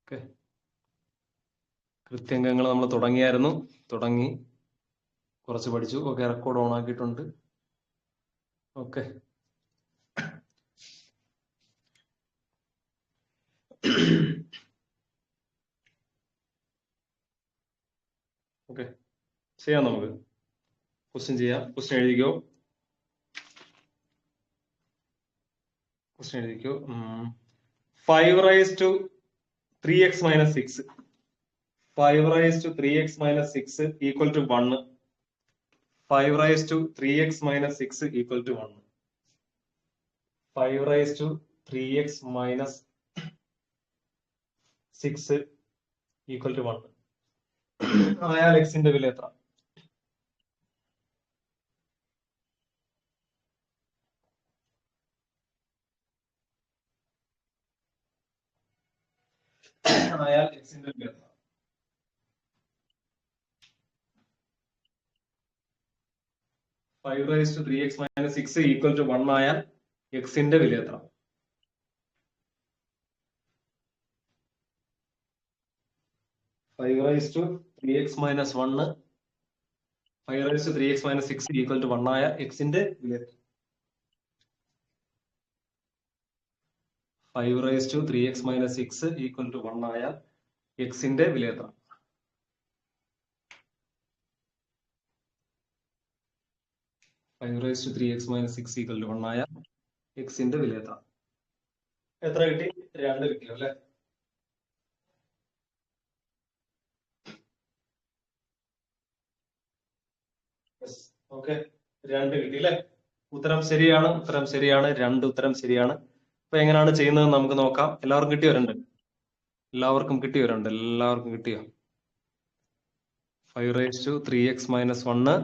Okay, കൃത്യംഗങ്ങൾ നമ്മൾ തുടങ്ങി കുറച്ച് പഠിച്ചു. ഓക്കെ, റെക്കോർഡ് ഓൺ ആക്കിയിട്ടുണ്ട്. ഓക്കെ, ഓക്കെ ചെയ്യാം. നമുക്ക് ക്വസ്റ്റ്യൻ ചെയ്യാം. ക്വസ്റ്റ്യൻ എഴുതിക്കോ. 5 raised to 3x minus 6. 5 raised to 3x minus 6 equal to 1. 5 raised to 3x minus 6 equal to 1. 5 raised to 3x minus 6 equal to 1. ആയാൽ എക്സിന്റെ വില എത്ര? ആയാൽ എക്സിന്റെ വില എത്ര? Five raise to 3x minus 6 equal to 1 ആയാൽ എക്സിന്റെ വില എത്ര? Five raise to 3x minus 1 5 raised to 3x minus 6 equal to 1 ആയ എക്സിന്റെ വില എത്ര? 5 raised to 3x minus 6 equal to 1 ആയ എക്സിന്റെ വില എത്ര? 5 raised to 3x minus 6 equal to 1 ആയ എക്സിന്റെ വില എത്ര? എത്ര കിട്ടി? 2 കിട്ടിയോ അല്ലെ? ഓക്കെ, 2 കിട്ടി അല്ലെ? ഉത്തരം ശരിയാണ്. 2 ഉത്തരം ശരിയാണ്. അപ്പൊ എങ്ങനെയാണ് ചെയ്യുന്നത് നമുക്ക് നോക്കാം. എല്ലാവർക്കും കിട്ടിയോ? എല്ലാവർക്കും കിട്ടിയോ? 5 raised to 3x minus 1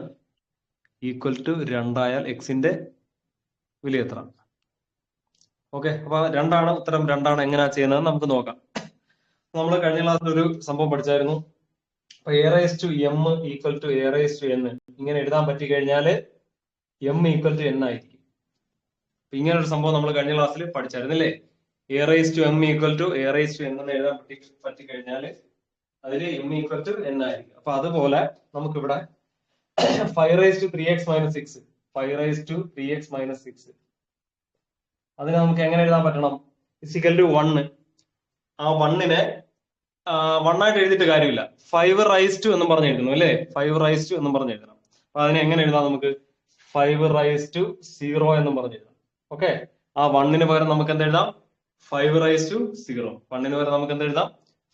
equal to 2 ആയാൽ എക്സിന്റെ വില എത്ര? ഓക്കെ, അപ്പൊ ഉത്തരം 2 എങ്ങനെയാ ചെയ്യുന്നത് നമുക്ക് നോക്കാം. നമ്മൾ കഴിഞ്ഞ ക്ലാസ്സിൽ ഒരു സംഭവം പഠിച്ചായിരുന്നു. അപ്പൊ A raise to M equal to A raise to N ഇങ്ങനെ എഴുതാൻ പറ്റി കഴിഞ്ഞാല് എം ഈക്വൽ ടു എൻ ആയിരിക്കും. അപ്പൊ ഇങ്ങനെ ഒരു സംഭവം നമ്മൾ കഴിഞ്ഞ ക്ലാസ്സിൽ പഠിച്ചായിരുന്നില്ലേ? A raise to M equal to A raise to N എന്ന് എഴുതാൻ പറ്റി കഴിഞ്ഞാല് അതില് എം ഈക്വൽ ടു എൻ ആയിരിക്കും. അപ്പൊ അതുപോലെ നമുക്കിവിടെ 5 raised to 3x minus 6 5 raised to 3x minus 6 അതിനെ നമുക്ക് എങ്ങനെ എഴുതാൻ പറ്റണം? Is equal to 1. ആ 1നെ 1 ആയിട്ട് എഴുതിയിട്ട് കാര്യമില്ല. 5 raised to എന്നും പറഞ്ഞ് എഴുതുന്നു അല്ലെ? 5 raised to എന്നും പറഞ്ഞ് എഴുതണം. അപ്പൊ അതിനെ എങ്ങനെ എഴുതാം? നമുക്ക് 5 raised to 0 എന്നും പറഞ്ഞ് എഴുതാം. ഓക്കെ, ആ 1ന് പകരം നമുക്ക് എന്ത് എഴുതാം? 5 raised to 0. 1ന് പകരം നമുക്ക് എന്ത് എഴുതാം?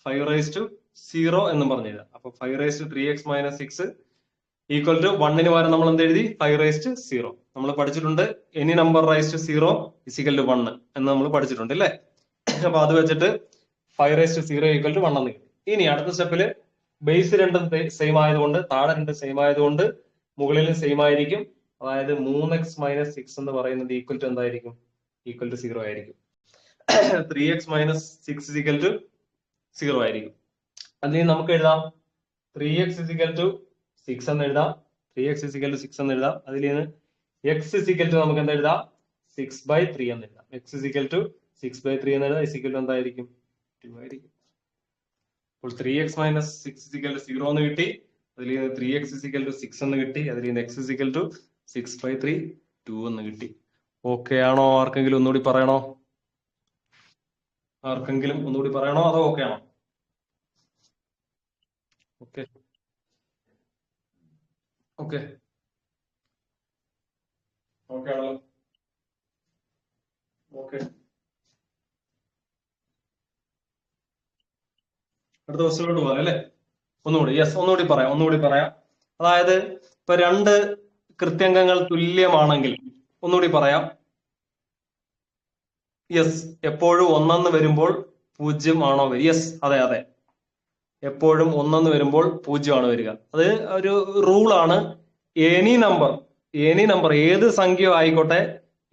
5 raised to 0 എന്നും പറഞ്ഞ് എഴുതാം. അപ്പൊ 5 raised to 3x minus 6 equal to 1ന് പകരം നമ്മൾ എന്ത് എഴുതി? 5 raised to 0. നമ്മൾ പഠിച്ചിട്ടുണ്ട് any number raise to 0 is equal to 1 എന്ന് നമ്മൾ പഠിച്ചിട്ടുണ്ട് അല്ലേ? അപ്പൊ അത് വെച്ചിട്ട് 5 raised to 0 ഈക്വൽ ടു 1 എന്ന് കിട്ടി. ഇനി അടുത്ത സ്റ്റെപ്പില് ബേസ് രണ്ടും സെയിം ആയതുകൊണ്ട്, താഴെ രണ്ട് സെയിം ആയതുകൊണ്ട് മുകളിലും സെയിം ആയിരിക്കും. അതായത് 3x minus 6 എന്ന് പറയുന്നത് ഈക്വൽ ടു എന്തായിരിക്കും? ഈക്വൽ ടു 0 ആയിരിക്കും. 3x minus 6 ഈക്വൽ ടു 0 ആയിരിക്കും. അതിന് നമുക്ക് എഴുതാം 3x ഈക്വൽ ടു 6 എന്ന് എഴുതാം. 3x ഈക്വൽ ടു 6 എന്ന് എഴുതാം. അതിൽ നിന്ന് x ഈക്വൽ ടു നമുക്ക് എന്താ എഴുതാം? 6/3 എന്ന് എഴുതാം. x ഈക്വൽ ടു 6/3 എന്ന് എഴുതാം. ഈക്വൽ ടു എന്തായിരിക്കും? 2 ആയിരിക്കും. അപ്പോൾ 3x minus 6 ഈക്വൽ ടു 0 എന്ന് കിട്ടി. അതിൽ നിന്ന് 3x ഈക്വൽ ടു 6 എന്ന് കിട്ടി. അതിൽ നിന്ന് x ഈക്വൽ ടു 6/3 2 എന്ന് കിട്ടി. ഓക്കെ ആണോ? ആർക്കെങ്കിലും ഒന്നുകൂടി പറയണോ? അതോ ഓക്കെ ആണോ? ഓക്കെ ഓക്കെ ഓക്കെ ആണല്ലോ. ഓക്കെ, അടുത്ത ക്വസ്റ്റ്യനിലോട്ട് പോകാം അല്ലേ? ഒന്നുകൂടി പറയാം. അതായത് ഇപ്പൊ 2 കൃത്യംഗങ്ങൾ തുല്യമാണെങ്കിൽ ഒന്നുകൂടി പറയാം. എപ്പോഴും 1 വരുമ്പോൾ 0 ആണോ വരിക? അതെ, എപ്പോഴും 1 വരുമ്പോൾ 0 ആണ് വരിക. അത് ഒരു റൂളാണ്. എനി നമ്പർ ഏത് സംഖ്യ ആയിക്കോട്ടെ,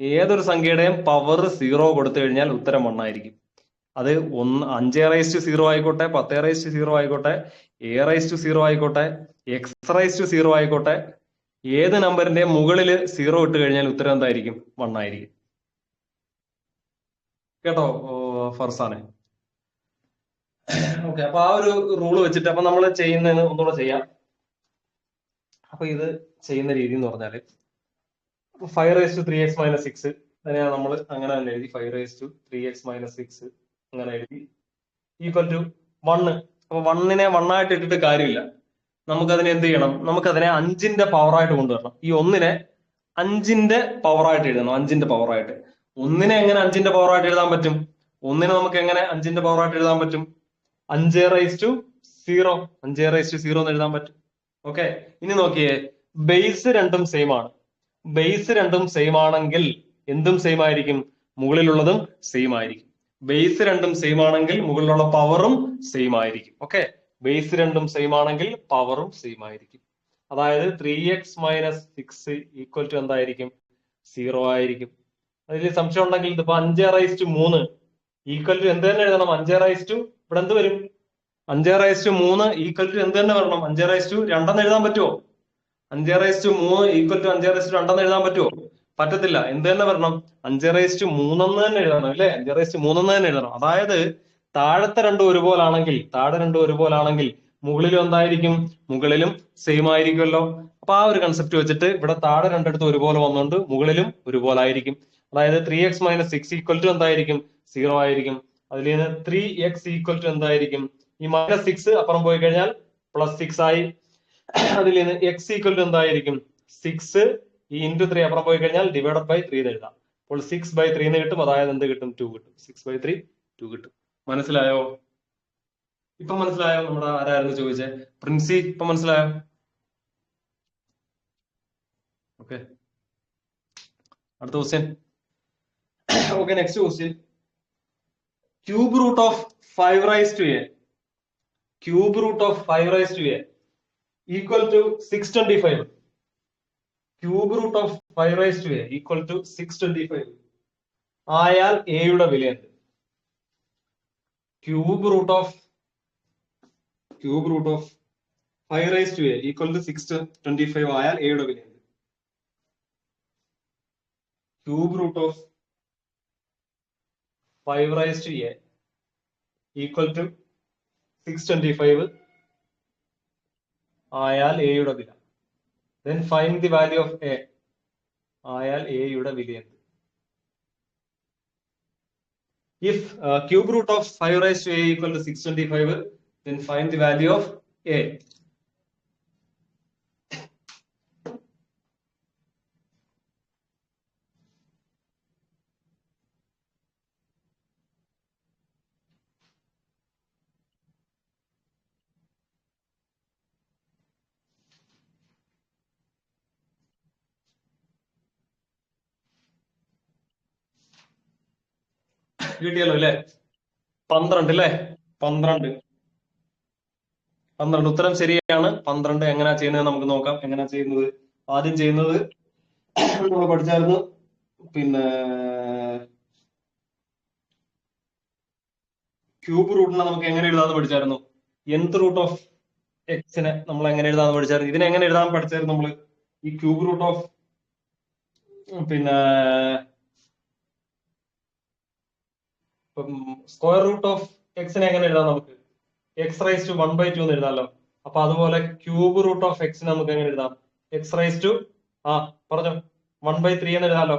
ഏതൊരു സംഖ്യയുടെയും പവർ 0 കൊടുത്തു കഴിഞ്ഞാൽ ഉത്തരം 1 ആയിരിക്കും. അത് 5 raised to 0 ആയിക്കോട്ടെ, 10 raised to 0 ആയിക്കോട്ടെ, a raised to 0 ആയിക്കോട്ടെ, x raised to 0 ആയിക്കോട്ടെ, ഏത് നമ്പറിന്റെ മുകളിൽ 0 ഇട്ട് കഴിഞ്ഞാൽ ഉത്തരം എന്തായിരിക്കും? 1 ആയിരിക്കും. കേട്ടോ ഫർസാനെ? ഓക്കെ, അപ്പൊ ആ ഒരു റൂള് വെച്ചിട്ട് അപ്പൊ നമ്മൾ ചെയ്യുന്നതിന് ഒന്നുകൂടെ ചെയ്യാം. അപ്പൊ ഇത് ചെയ്യുന്ന രീതി എന്ന് പറഞ്ഞാല് 5⁻³ അതിനെ നമ്മൾ അങ്ങനെ തന്നെ എഴുതി. 5⁻³ അങ്ങനെ എഴുതി ഈക്വൽ ടു 1. അപ്പൊ 1നെ 1 ആയിട്ട് ഇട്ടിട്ട് കാര്യമില്ല. നമുക്കതിനെ എന്ത് ചെയ്യണം? നമുക്കതിനെ 5ന്റെ പവറായിട്ട് കൊണ്ടുവരണം. ഈ 1നെ 5ന്റെ പവറായിട്ട് എഴുതണം. 5ന്റെ പവറായിട്ട്. 1നെ എങ്ങനെ 5ന്റെ പവറായിട്ട് എഴുതാൻ പറ്റും? 1നെ നമുക്ക് എങ്ങനെ 5ന്റെ പവറായിട്ട് എഴുതാൻ പറ്റും? 5⁻0 5⁻0 എന്ന് എഴുതാൻ പറ്റും. ഓക്കെ, ഇനി നോക്കിയേ, ബേസ് രണ്ടും സെയിം ആണ്. ബേസ് രണ്ടും സെയിം ആണെങ്കിൽ എന്തും സെയിം ആയിരിക്കും? മുകളിലുള്ളതും സെയിം ആയിരിക്കും. ബേസ് രണ്ടും സെയിം ആണെങ്കിൽ മുകളിലുള്ള പവറും സെയിം ആയിരിക്കും. ഓക്കെ, ബേസ് രണ്ടും സെയിം ആണെങ്കിൽ പവറും സെയിം ആയിരിക്കും. അതായത് 3x - 6 = എന്തായിരിക്കും? 0 ആയിരിക്കും. അതിൽ സംശയം ഉണ്ടെങ്കിൽ ഇതിപ്പോ 5⁻3 = എന്ത് തന്നെ എഴുതണം? 5⁻, ഇവിടെ എന്ത് വരും? 5⁻3 = എന്ത് തന്നെ വരണം? 5⁻2 എഴുതാൻ പറ്റുമോ? 5⁻3 = 5⁻2 എഴുതാൻ പറ്റുമോ? പറ്റത്തില്ല. എന്ത് തന്നെ വരണം? 5⁻3 തന്നെ എഴുതണം, അല്ലെ? 5⁻3 തന്നെ എഴുതണം. അതായത് താഴത്തെ രണ്ടും ഒരുപോലാണെങ്കിൽ മുകളിലും എന്തായിരിക്കും? മുകളിലും സെയിം ആയിരിക്കുമല്ലോ. അപ്പൊ ആ ഒരു കൺസെപ്റ്റ് വെച്ചിട്ട് ഇവിടെ താഴെ രണ്ടിടത്തും ഒരുപോലെ വന്നുകൊണ്ട് മുകളിലും ഒരുപോലെ ആയിരിക്കും. അതായത് 3x - 6 എന്തായിരിക്കും? 0 ആയിരിക്കും. അതിൽ നിന്ന് 3x = എന്തായിരിക്കും? ഈ -6 അപ്പുറം പോയി കഴിഞ്ഞാൽ +6 ആയി. അതിൽ നിന്ന് x = എന്തായിരിക്കും? 6. ഈ × 3 അപ്പുറം പോയി കഴിഞ്ഞാൽ /3 എന്ന് എഴുതാം. അപ്പോൾ 6/3 എന്ന് കിട്ടും. അതായത് എന്ത് കിട്ടും? 2 കിട്ടും. 6/3 2 കിട്ടും. മനസ്സിലായോ? ഇപ്പൊ മനസ്സിലായോ? നമ്മുടെ ആരായിരുന്നു ചോദിച്ചേ? പ്രിൻസി, ഇപ്പൊ മനസ്സിലായോ? ഓക്കെ, അടുത്ത question. Okay, next question. Cube root of 5⁻A = 625. Cube root of 5⁻A = 625 ആയാൽ a യുടെ വില എന്ത്? ക്യൂബ് റൂട്ട് ഓഫ് 5⁻A = 625 ആയാൽ a യുടെ വില എന്ത്? ക്യൂബ് റൂട്ട് ഓഫ് 5⁻A = 625 ആയാൽ a യുടെ വില. Then find the value of a. ആയാൽ a യുടെ വില എന്ത്? If cube root of 5⁻A = 625, then find the value of a. കിട്ടിയല്ലോ അല്ലേ? 12 അല്ലേ? 12. ഉത്തരം ശരിയാണ്. 12. എങ്ങനെയാ ചെയ്യുന്നത് നമുക്ക് നോക്കാം. എങ്ങനെയാ ചെയ്യുന്നത്? ആദ്യം ചെയ്യുന്നത് നമ്മൾ പഠിച്ചായിരുന്നു. പിന്നെ ക്യൂബ് റൂട്ടിനെ നമുക്ക് എങ്ങനെ എഴുതാന്ന് പഠിച്ചായിരുന്നു. nth റൂട്ട് ഓഫ് എക്സിനെ നമ്മൾ എങ്ങനെ എഴുതാന്ന് പഠിച്ചായിരുന്നു. ഇതിനെ എങ്ങനെ എഴുതാൻ പഠിച്ചായിരുന്നു നമ്മള്? ഈ ക്യൂബ് റൂട്ട് ഓഫ് പിന്നെ സ്ക്വയർ റൂട്ട് ഓഫ് എക്സിനെ എങ്ങനെ എഴുതാം? നമുക്ക് x⁻1/2 എന്ന് എഴുതാമല്ലോ. അപ്പൊ അതുപോലെ ക്യൂബ് റൂട്ട് ഓഫ് എക്സിനെ നമുക്ക് എങ്ങനെ എഴുതാം? പറഞ്ഞോ, 1/3 എന്ന് എഴുതാമല്ലോ.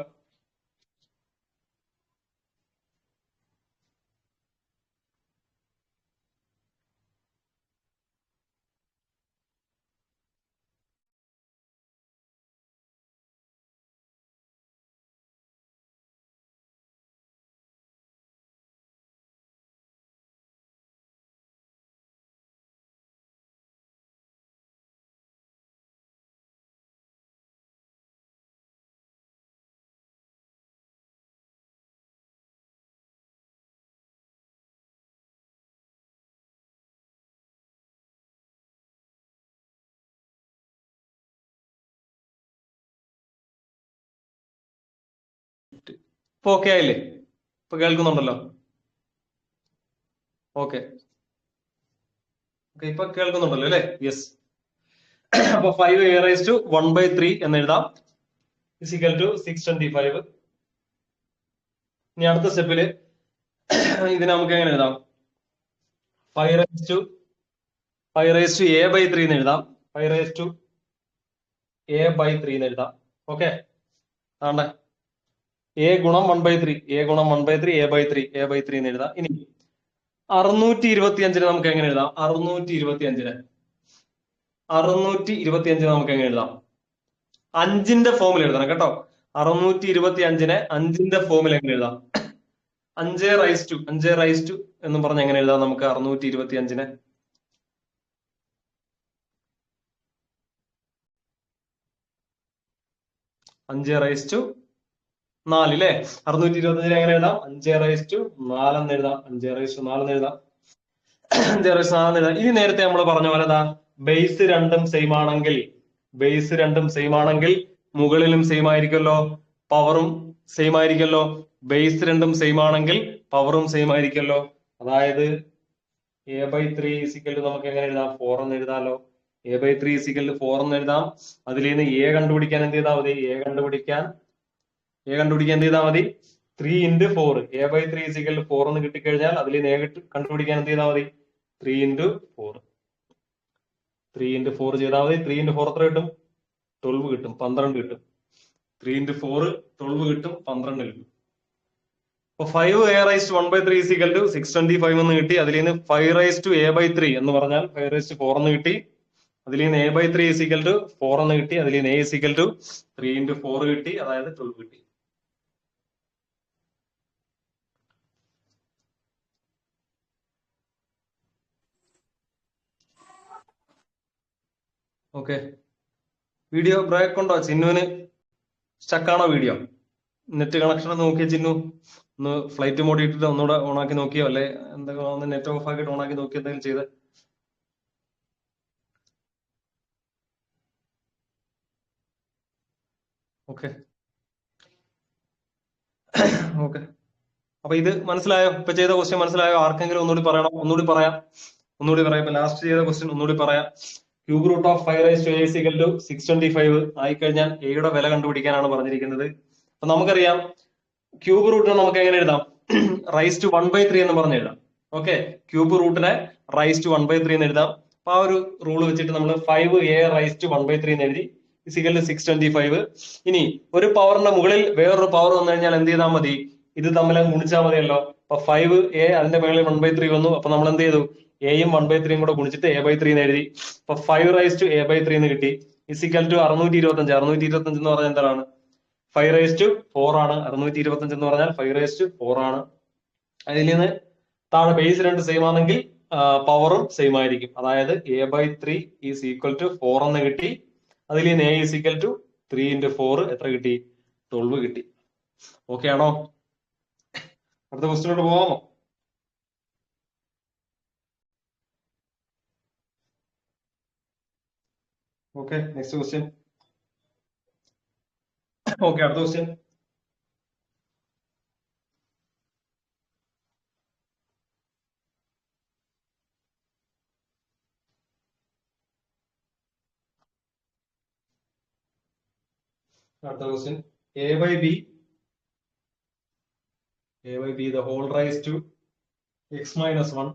ഇപ്പൊ ഓക്കെ ആയില്ലേ? ഇപ്പൊ കേൾക്കുന്നുണ്ടല്ലോ? ഓക്കെ, ഇപ്പൊ കേൾക്കുന്നുണ്ടല്ലോ അല്ലേ? യെസ്. അപ്പൊ 5⁻1/3 എന്ന് എഴുതാം = 625. ഇനി അടുത്ത സ്റ്റെപ്പില് ഇതിനെ നമുക്ക് എങ്ങനെ എഴുതാം? 5 raised to a by 3 എന്ന് എഴുതാം. 5 raised to a by 3 എന്ന് എഴുതാം. ഓക്കെ, ആണ്ടെ a ഗുണം 1/3, a ഗുണം 1/3, a by 3 എന്ന് എഴുതാം. ഇനി 625 നമുക്ക് എങ്ങനെ എഴുതാം? 625 നമുക്ക് എങ്ങനെ എഴുതാം? 5ന്റെ ഫോമിൽ എഴുതണം കേട്ടോ. 625 5ന്റെ ഫോമിൽ എങ്ങനെ എഴുതാം? 5 raised to എന്ന് പറഞ്ഞ് എങ്ങനെ എഴുതാം നമുക്ക് 625? 5 raised to 4 അല്ലേ? 625 എങ്ങനെ എഴുതാം? 5 raised to 4 എന്ന് എഴുതാം. 5 raised to 4 എന്ന് എഴുതാം. 5 raised to 4 എന്ന് എഴുതാം. ഇനി നേരത്തെ നമ്മൾ പറഞ്ഞ പോലെ ബേസ് രണ്ടും സെയിം ആണെങ്കിൽ മുകളിലും സെയിം ആയിരിക്കുമല്ലോ, പവറും സെയിം ആയിരിക്കുമല്ലോ. ബേസ് രണ്ടും സെയിം ആണെങ്കിൽ പവറും സെയിം ആയിരിക്കുമല്ലോ. അതായത് a by 3 നമുക്ക് എങ്ങനെ എഴുതാം? 4 എന്ന് എഴുതാമല്ലോ. a by 3 4 എന്ന് എഴുതാം. അതിൽ നിന്ന് a കണ്ടുപിടിക്കാൻ എന്ത് ചെയ്താൽ മതി? a കണ്ടുപിടിക്കാൻ എന്ത് ചെയ്താൽ മതി? 3 into 4. a by 3 4 എന്ന് കിട്ടിക്കഴിഞ്ഞാൽ അതിൽ നിന്ന് a കണ്ടുപിടിക്കാൻ എന്ത് ചെയ്താൽ മതി? 3 into 4 ചെയ്താൽ മതി. 3 into 4 എത്ര കിട്ടും? 12 കിട്ടും, 12 കിട്ടും. 3 into 4 12 കിട്ടും, 12 കിട്ടും. അപ്പൊ 5 a raised to 1/3 625 എന്ന് കിട്ടി. അതിൽ നിന്ന് 5 raised to a by 3 എന്ന് പറഞ്ഞാൽ 5 raised to 4 എന്ന് കിട്ടി. അതിൽ നിന്ന് a by 3 4 എന്ന് കിട്ടി. അതിൽ നിന്ന് a 3 into 4 കിട്ടി, അതായത് 12 കിട്ടി. ഓക്കെ, വീഡിയോ ബ്രേക്ക് ഉണ്ടോ? ചിന്നുവിന് സ്റ്റക്കാണോ വീഡിയോ? നെറ്റ് കണക്ഷൻ നോക്കിയ ചിന്നു ഒന്ന് ഫ്ലൈറ്റ് മോഡ് ഇട്ടിട്ട് ഒന്നുകൂടെ ഓണാക്കി നോക്കിയോ, അല്ലെ എന്തെങ്കിലും നെറ്റ് ഓഫ് ആക്കിയിട്ട് ഓണാക്കി നോക്കി എന്തെങ്കിലും ചെയ്ത്? ഓക്കെ ഓക്കെ, അപ്പൊ ഇത് മനസ്സിലായോ? ഇപ്പൊ ചെയ്ത ക്വസ്റ്റ്യൻ മനസ്സിലായോ? ആർക്കെങ്കിലും ഒന്നുകൂടി പറയണം? ഒന്നുകൂടി പറയാം. ഇപ്പൊ ലാസ്റ്റ് ചെയ്ത ക്വസ്റ്റ്യൻ ഒന്നുകൂടി പറയാം. Cube root of 5 raised to a 625 ആയിക്കഴിഞ്ഞാൽ എയുടെ വില കണ്ടുപിടിക്കാനാണ് പറഞ്ഞിരിക്കുന്നത്. അപ്പൊ നമുക്കറിയാം ക്യൂബ് റൂട്ടിനെ നമുക്ക് എങ്ങനെ എഴുതാം? റൈസ് ടു 1/3 എന്ന് പറഞ്ഞ് എഴുതാം. ഓക്കെ, ക്യൂബ് റൂട്ടിനെ റൈസ് ടു 1/3 എന്ന് എഴുതാം. അപ്പൊ ആ ഒരു റൂൾ വെച്ചിട്ട് നമ്മൾ 5a raised to 1/3 എന്ന് എഴുതി, ഇസിക്കൽ 625. ഇനി ഒരു പവറിന്റെ മുകളിൽ വേറൊരു പവർ വന്നു കഴിഞ്ഞാൽ എന്ത് ചെയ്താൽ മതി? ഇത് തമ്മിൽ ഗുണിച്ചാൽ മതിയല്ലോ. അപ്പൊ 5a അതിന്റെ മുകളിൽ 1/3 വന്നു. അപ്പൊ നമ്മൾ എന്ത് ചെയ്തു? എയും 1/3 കൂടെ ഗുണിച്ചിട്ട് a by 3 എന്ന് എഴുതി. അപ്പൊ 5 raised to a by 3 എന്ന് കിട്ടി. ഇസിക്കൽ ടു 625 എന്ന് പറഞ്ഞാൽ എന്താണ്? 5 raised to 4 ആണ്. 625 എന്ന് പറഞ്ഞാൽ 5 raised to 4 ആണ്. അതിൽ നിന്ന് താഴെ ബേസ് രണ്ട് സെയിം ആണെങ്കിൽ പവറും സെയിം ആയിരിക്കും. അതായത് a by 3 is equal to 4 എന്ന് കിട്ടി. അതിൽ നിന്ന് a is equal to 3 into 4 എത്ര കിട്ടി? 12 കിട്ടി. ഓക്കെ ആണോ? അടുത്ത ക്വസ്റ്റ്യനോട് പോവാമോ? Okay, next question. ഓക്കെ, അടുത്ത question. a by b the whole raised to x minus 1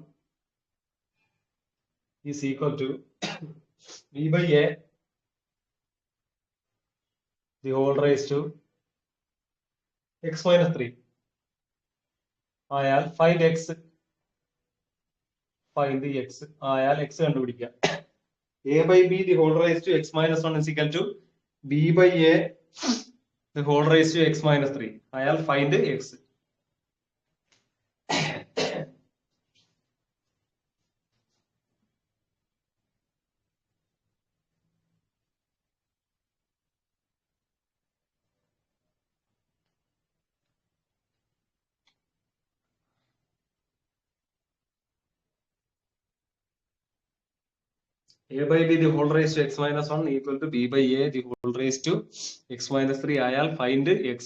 is equal to b by a the whole raised to x minus 3 ആയാൽ find x ആയാൽ x കണ്ടുപിടിക്കുക. a by b the whole raised to x minus 1 is equal to b by a the whole raised to x minus 3 ആയാൽ find x. a by b the whole raised to x minus 1 equal to b by a the whole raised to x minus 3 ആയാൽ find x.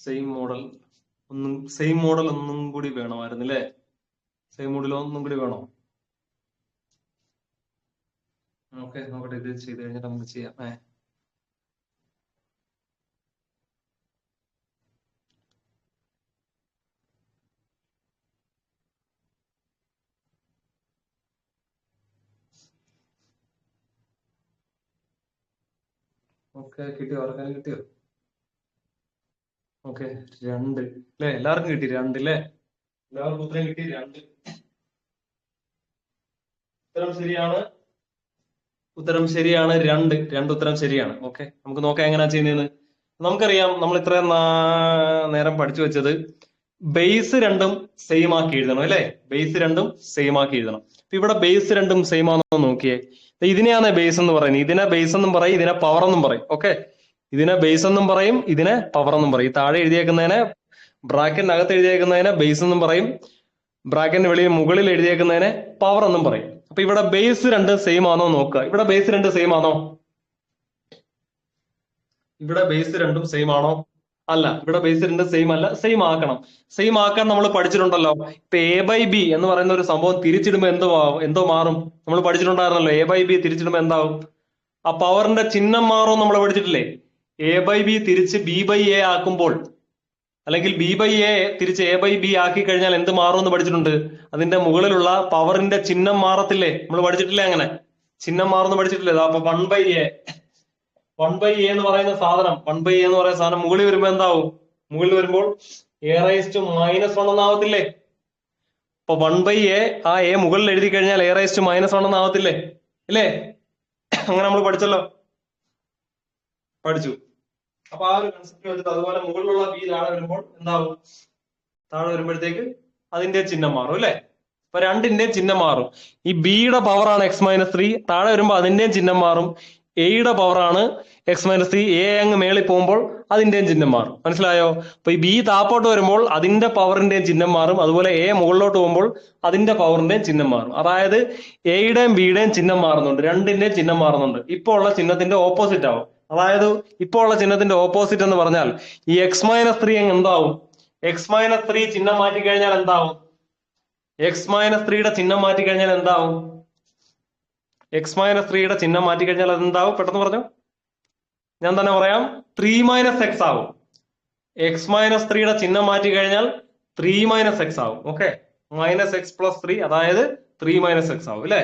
Same model ഒന്നും കൂടി വേണമായിരുന്നു അല്ലേ? Same model ഒന്നും കൂടി വേണോ? Okay, നോക്കട്ടെ, ഇത് ചെയ്ത് കഴിഞ്ഞിട്ട് നമുക്ക് ചെയ്യാം. ഓക്കെ, കിട്ടിയോ? ആർക്കാനും കിട്ടിയോ? ഓക്കെ, 2 അല്ലേ? എല്ലാവർക്കും കിട്ടി 2 അല്ലേ? എല്ലാവർക്കും ഉത്തരം കിട്ടി 2. ഉത്തരം ശരിയാണ്. ഉത്തരം ശരിയാണ്. 2 ഉത്തരം ശരിയാണ്. ഓക്കെ, നമുക്ക് നോക്കാം എങ്ങനെയാ ചെയ്യുന്നതെന്ന്. നമുക്കറിയാം, നമ്മൾ ഇത്രയും നേരം പഠിച്ചു വെച്ചത് ബേസ് രണ്ടും സെയിം ആക്കി എഴുതണം അല്ലേ? ബേസ് രണ്ടും സെയിം ആക്കി എഴുതണം. അപ്പൊ ഇവിടെ ബേസ് രണ്ടും സെയിം ആണെന്ന് നോക്കിയേ. ഇതിനെയാണ് ബേസ് എന്ന് പറയുന്നത്. ഇതിനെ ബേസ് എന്നും പറയും, ഇതിനെ പവർ എന്നും പറയും. ഓക്കെ, ഇതിനെ ബേസ് എന്നും പറയും, ഇതിനെ പവർ എന്നും പറയും. താഴെ എഴുതിയേക്കുന്നതിനെ, ബ്രാക്കറ്റിനകത്ത് എഴുതിയേക്കുന്നതിനെ ബേസ് എന്നും പറയും, ബ്രാക്കറ്റിന് വെളിയിൽ മുകളിൽ എഴുതിയേക്കുന്നതിനെ പവർ എന്നും പറയും. അപ്പൊ ഇവിടെ ബേസ് രണ്ട് സെയിം ആണോ നോക്കുക. ഇവിടെ ബേസ് രണ്ട് സെയിം ആണോ? ഇവിടെ ബേസ് രണ്ടും സെയിം ആണോ? അല്ല, ഇവിടെ ബേസ് രണ്ടും സെയിം അല്ല. സെയിം ആക്കണം. സെയിം ആക്കാൻ നമ്മൾ പഠിച്ചിട്ടുണ്ടല്ലോ. ഇപ്പൊ എ ബൈ ബി എന്ന് പറയുന്ന ഒരു സംഭവം തിരിച്ചിടുമ്പോ എന്തോ മാറും. നമ്മൾ പഠിച്ചിട്ടുണ്ടായിരുന്നല്ലോ. എ ബൈ ബി തിരിച്ചിടുമ്പോ എന്താവും? ആ പവറിന്റെ ചിഹ്നം മാറും നമ്മൾ പഠിച്ചിട്ടില്ലേ? എ ബൈ ബി തിരിച്ച് ബി ബൈ എ ആക്കുമ്പോൾ, അല്ലെങ്കിൽ ബി ബൈ എ തിരിച്ച് എ ബൈ ബി ആക്കി കഴിഞ്ഞാൽ എന്ത് മാറും എന്ന് പഠിച്ചിട്ടുണ്ട്. അതിന്റെ മുകളിലുള്ള പവറിന്റെ ചിഹ്നം മാറത്തില്ലേ? നമ്മൾ പഠിച്ചിട്ടില്ലേ? അങ്ങനെ ചിഹ്നം മാറുന്നു പഠിച്ചിട്ടില്ലേ? അപ്പൊ 1/a എന്ന് പറയുന്ന സാധനം, 1/a എന്ന് പറയുന്ന സാധനം മുകളിൽ വരുമ്പോ എന്താവും? മുകളിൽ വരുമ്പോൾ a⁻⁻1 എന്നാവത്തില്ലേ? അപ്പൊ 1/a, ആ എ മുകളിൽ എഴുതി കഴിഞ്ഞാൽ a⁻⁻1 എന്നാവത്തില്ലേ? ഇല്ലേ? അങ്ങനെ നമ്മൾ പഠിച്ചല്ലോ, പഠിച്ചു. അപ്പൊ ആ ഒരു കൺസെപ്റ്റ് വെച്ചിട്ട് അതുപോലെ മുകളിലുള്ള ബി താഴെ വരുമ്പോൾ എന്താവും? താഴെ വരുമ്പോഴത്തേക്ക് അതിന്റെ ചിഹ്നം മാറും അല്ലെ? അപ്പൊ രണ്ടിന്റെയും ചിഹ്നം മാറും. ഈ ബിയുടെ പവറാണ് x-3, താഴെ വരുമ്പോൾ അതിന്റെയും ചിഹ്നം മാറും. എയുടെ പവറാണ് x-3, എ അങ്ങ് മേളിൽ പോകുമ്പോൾ അതിന്റെയും ചിഹ്നം മാറും. മനസ്സിലായോ? അപ്പൊ ഈ ബി താപ്പോട്ട് വരുമ്പോൾ അതിന്റെ പവറിന്റെയും ചിഹ്നം മാറും. അതുപോലെ എ മുകളിലോട്ട് പോകുമ്പോൾ അതിന്റെ പവറിന്റെയും ചിഹ്നം മാറും. അതായത് എയുടെയും ബിയുടെയും ചിഹ്നം മാറുന്നുണ്ട്, രണ്ടിന്റെയും ചിഹ്നം മാറുന്നുണ്ട്. ഇപ്പോൾ ഉള്ള ചിഹ്നത്തിന്റെ ഓപ്പോസിറ്റ് ആവും. അതായത് ഇപ്പോൾ ഉള്ള ചിഹ്നത്തിന്റെ ഓപ്പോസിറ്റ് എന്ന് പറഞ്ഞാൽ ഈ x-3 എന്താവും? x-3 ചിഹ്നം മാറ്റി കഴിഞ്ഞാൽ എന്താവും? x-3യുടെ ചിഹ്നം മാറ്റി കഴിഞ്ഞാൽ എന്താവും? x-3യുടെ ചിഹ്നം മാറ്റി കഴിഞ്ഞാൽ അത് എന്താവും? പെട്ടെന്ന് പറഞ്ഞു, ഞാൻ തന്നെ പറയാം. 3 - x ആവും. x-3യുടെ ചിഹ്നം മാറ്റി കഴിഞ്ഞാൽ 3 - x ആവും. ഓക്കെ, -x+3, അതായത് 3 - x ആവും അല്ലെ?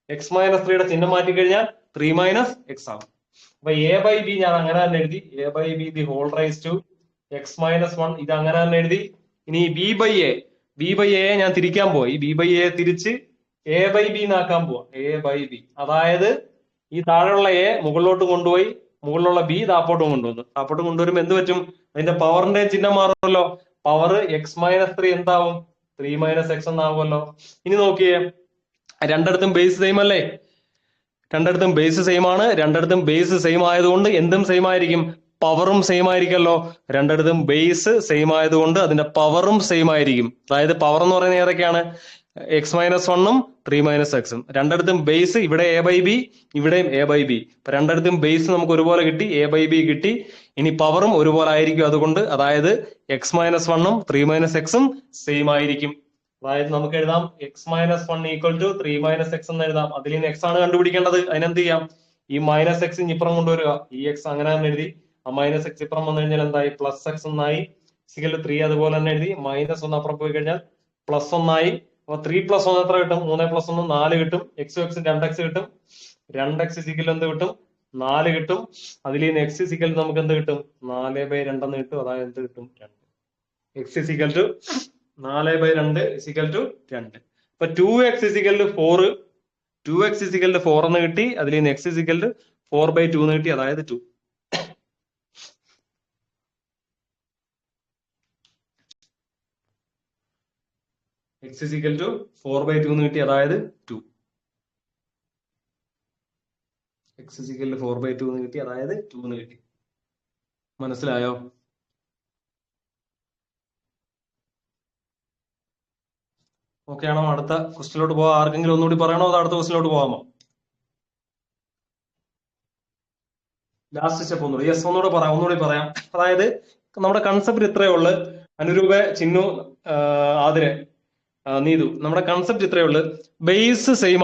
x-3യുടെ ചിഹ്നം മാറ്റി കഴിഞ്ഞാൽ 3 - x ആവും. അപ്പൊ എ ബൈ ബി ഞാൻ അങ്ങനെ തന്നെ എഴുതി. A by B the whole raise to x-1, ഇത് അങ്ങനെ തന്നെ എഴുതി. ഇനി ബി ബൈ എ ഞാൻ തിരിക്കാൻ പോയി. ബി ബൈ എ തിരിച്ച് എ ബൈ ബി എന്നാക്കാൻ പോവാ. എ ബൈ ബി, അതായത് ഈ താഴെയുള്ള എ മുകളിലോട്ട് കൊണ്ടുപോയി, മുകളിലുള്ള ബി താപ്പോട്ട് കൊണ്ടുവന്നു. താപ്പോട്ട് കൊണ്ടുവരുമ്പോ എന്ത് പറ്റും? അതിന്റെ പവറിന്റെ ചിഹ്നം മാറുമല്ലോ. പവർ x-3 എന്താവും? 3 - x എന്നാവുമല്ലോ. ഇനി നോക്കിയേ, രണ്ടിടത്തും ബേസ് സെയിം അല്ലേ? രണ്ടിടത്തും ബേസ് സെയിം ആണ്. രണ്ടിടത്തും ബേസ് സെയിം ആയതുകൊണ്ട് എന്തും സെയിം ആയിരിക്കും, പവറും സെയിം ആയിരിക്കല്ലോ. രണ്ടിടത്തും ബേസ് സെയിം ആയതുകൊണ്ട് അതിന്റെ പവറും സെയിം ആയിരിക്കും. അതായത് പവർ എന്ന് പറയുന്നത് ഏതൊക്കെയാണ്? x-1ഉം 3 - x ഉം. രണ്ടിടത്തും ബേസ്, ഇവിടെ എ ബൈ ബി, ഇവിടെയും എ ബൈ ബി. അപ്പൊ രണ്ടിടത്തും ബേസ് നമുക്ക് ഒരുപോലെ കിട്ടി, എ ബൈ ബി കിട്ടി. ഇനി പവറും ഒരുപോലെ ആയിരിക്കും അതുകൊണ്ട്. അതായത് x-1ഉം 3 - x ഉം സെയിം ആയിരിക്കും. അതായത് നമുക്ക് എഴുതാം x-1 = 3 - x എന്ന് എഴുതാം. അതിൽ നിന്ന് x ആണ് കണ്ടുപിടിക്കേണ്ടത്. അതിനെന്ത് ചെയ്യാം? ഈ -x ഇപ്പുറം കൊണ്ടുവരിക. ഈ x അങ്ങനെ തന്നെ എഴുതി. ആ -x ഇപ്പുറം വന്നു കഴിഞ്ഞാൽ എന്തായി? +x എന്നായി. = 3 അതുപോലെ തന്നെ എഴുതി. -1 അപ്പുറം പോയി കഴിഞ്ഞാൽ +1 ആയി. അപ്പൊ 3 + 1 എത്ര കിട്ടും? 3 + 1 4 കിട്ടും. x 2x കിട്ടും. 2x എന്ത് കിട്ടും? 4 കിട്ടും. അതിൽ നിന്ന് x നമുക്ക് എന്ത് കിട്ടും? 4/2 എന്ന് കിട്ടും. അതായത് എന്ത് കിട്ടും? 2. x 4/2 2. അപ്പൊ 2x 4, 2x 4 എന്ന് കിട്ടി. അതിൽ നിന്ന് x 4/2 എന്ന് കിട്ടി, അതായത് 2. x 4/2 എന്ന് കിട്ടി, അതായത് 2. x 4/2 എന്ന് കിട്ടി, അതായത് 2 എന്ന് കിട്ടി. മനസ്സിലായോ? ഓക്കെ ആണോ? അടുത്ത ക്വസ്റ്റിലോട്ട് പോവാം. ആർക്കെങ്കിലും ഒന്നുകൂടി പറയണോ? അത് അടുത്ത ക്വസ്റ്റിലോട്ട് പോകാമോ? ലാസ്റ്റ് സ്റ്റെപ്പ് ഒന്നുകൂടി. യെസ്, ഒന്നുകൂടി പറയാം. അതായത് നമ്മുടെ കൺസെപ്റ്റ് ഇത്രയേ ഉള്ളു. അനുരൂപ, ചിന്നു, ആതിരെ നീതു, നമ്മുടെ കൺസെപ്റ്റ് ഇത്രയേ ഉള്ളൂ. ബേസ് സെയിം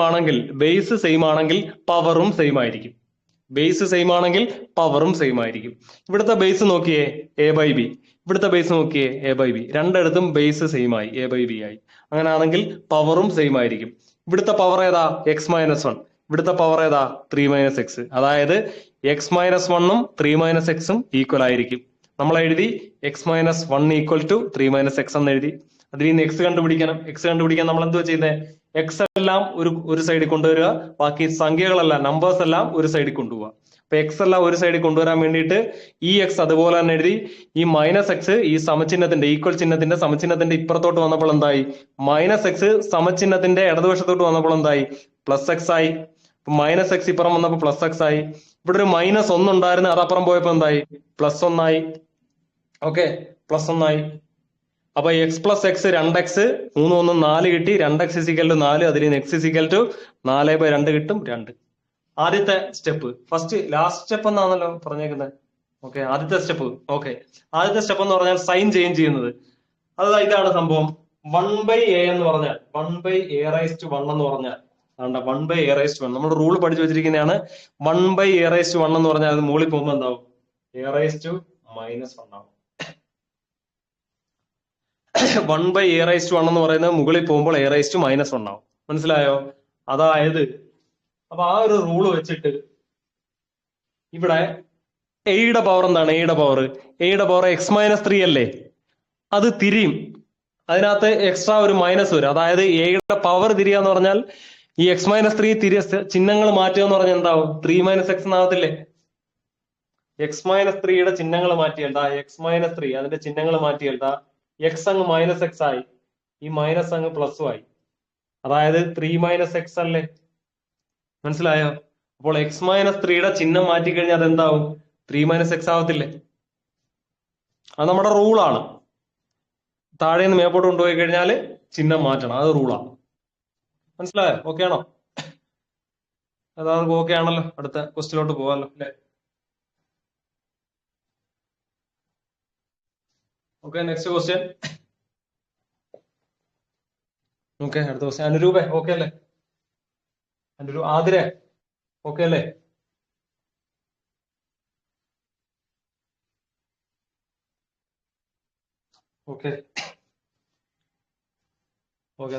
ആണെങ്കിൽ പവറും സെയിം ആയിരിക്കും. ബേസ് സെയിം ആണെങ്കിൽ പവറും സെയിം ആയിരിക്കും. ഇവിടുത്തെ ബേസ് നോക്കിയേ എ ബൈ ബി, ഇവിടുത്തെ ബേസ് നോക്കിയേ എ ബൈ ബി, രണ്ടിടത്തും ബേസ് സെയിം ആയി, എ ബൈ ബി ആയി. അങ്ങനെയാണെങ്കിൽ പവറും സെയിം ആയിരിക്കും. ഇവിടുത്തെ പവർ ഏതാ? x-1. ഇവിടുത്തെ പവർ ഏതാ? 3 - x. അതായത് x-1ഉം 3 - xഉം ഈക്വൽ ആയിരിക്കും. നമ്മൾ എഴുതി x-1 ഈക്വൽ ടു 3 - x എന്ന് എഴുതി. അതിൽ നിന്ന് എക്സ് കണ്ടുപിടിക്കണം. എക്സ് കണ്ടുപിടിക്കാൻ നമ്മൾ എന്തുവാ ചെയ്യുന്നത്? എക്സ് എല്ലാം ഒരു സൈഡിൽ കൊണ്ടുവരിക, ബാക്കി സംഖ്യകളെല്ലാം നമ്പേഴ്സ് എല്ലാം ഒരു സൈഡിൽ കൊണ്ടുപോവുക. അപ്പൊ എക്സ് എല്ലാം ഒരു സൈഡിൽ കൊണ്ടുവരാൻ വേണ്ടിയിട്ട് ഈ എക്സ് അതുപോലെ തന്നെ എഴുതി. ഈ -x ഈ സമചിഹ്നത്തിന്റെ ഈക്വൽ ചിഹ്നത്തിന്റെ സമചിഹ്നത്തിന്റെ ഇപ്പുറത്തോട്ട് വന്നപ്പോൾ എന്തായി? -x സമചിഹ്നത്തിന്റെ ഇടതുവശത്തോട്ട് വന്നപ്പോൾ എന്തായി? +x ആയി. -x ഇപ്പുറം വന്നപ്പോൾ +x ആയി. ഇവിടെ ഒരു -1 ഉണ്ടായിരുന്നു, അതപ്പുറം പോയപ്പോ എന്തായി? +1 ആയി. ഓക്കെ, +1 ആയി. അപ്പൊ x + x 2x, 3 1 4 കിട്ടി. 2x = 4, അതിൽ നിന്ന് x = 4/2 കിട്ടും, 2. ആദ്യത്തെ സ്റ്റെപ്പ്. ലാസ്റ്റ് സ്റ്റെപ്പ് എന്നാണല്ലോ പറഞ്ഞേക്കുന്നത്. ഓക്കെ, ആദ്യത്തെ സ്റ്റെപ്പ്. ഓക്കെ, ആദ്യത്തെ സ്റ്റെപ്പ് എന്ന് പറഞ്ഞാൽ സൈൻ ചേഞ്ച് ചെയ്യുന്നത്. ഇതാണ് സംഭവം. 1/a എന്ന് പറഞ്ഞാൽ 1/a⁻1 എന്ന് പറഞ്ഞാൽ 1/a⁻1. നമ്മൾ റൂൾ പഠിച്ചു വെച്ചിരിക്കുന്നതാണ്. 1/a⁻1 എന്ന് പറഞ്ഞാൽ അത് മുകളിൽ പോകുമ്പോൾ എന്താവും? a⁻−1 ആവും. 1/a⁻1 എന്ന് പറയുന്നത് മുകളിൽ പോകുമ്പോൾ a⁻−1 ആവും. മനസ്സിലായോ? അതായത് അപ്പൊ ആ ഒരു റൂള് വെച്ചിട്ട് ഇവിടെ എയുടെ പവർ എന്താണ്? എയുടെ പവർ x-3 അല്ലേ? അത് തിരിയും. അതിനകത്ത് എക്സ്ട്രാ ഒരു മൈനസ് വരും. അതായത് എയുടെ പവർ തിരിയാന്ന് പറഞ്ഞാൽ ഈ x-3 തിരിയ ചിഹ്നങ്ങൾ മാറ്റുക എന്ന് പറഞ്ഞാൽ എന്താവും? 3 - x എന്നാവത്തില്ലേ? x-3യുടെ ചിഹ്നങ്ങൾ മാറ്റിയല്ല, x-3 അതിന്റെ ചിഹ്നങ്ങൾ മാറ്റിയല്ല, എക്സ് അങ്ങ് -x ആയി, ഈ മൈനസ് അങ്ങ് പ്ലസും ആയി. അതായത് 3 - x അല്ലേ? മനസ്സിലായോ? അപ്പോൾ x-3യുടെ ചിഹ്നം മാറ്റി കഴിഞ്ഞാൽ അതെന്താവും? 3 - x ആവത്തില്ലേ? അത് നമ്മുടെ റൂളാണ്. താഴെ നിന്ന് മേപ്പോട്ട് കൊണ്ടുപോയി കഴിഞ്ഞാൽ ചിഹ്നം മാറ്റണം, അത് റൂളാണ്. മനസ്സിലായോ? ഓക്കെ ആണോ? അതായത് ഓക്കെ ആണല്ലോ. അടുത്ത ക്വസ്റ്റിലോട്ട് പോകാമല്ലോ അല്ലെ? Okay, next question. ഓക്കെ, അടുത്ത ക്വസ്റ്റ്യൻ. അനുരൂപേ ഓക്കെ അല്ലേ? ആതിരെ ഓക്കെ അല്ലേ? ഓക്കെ,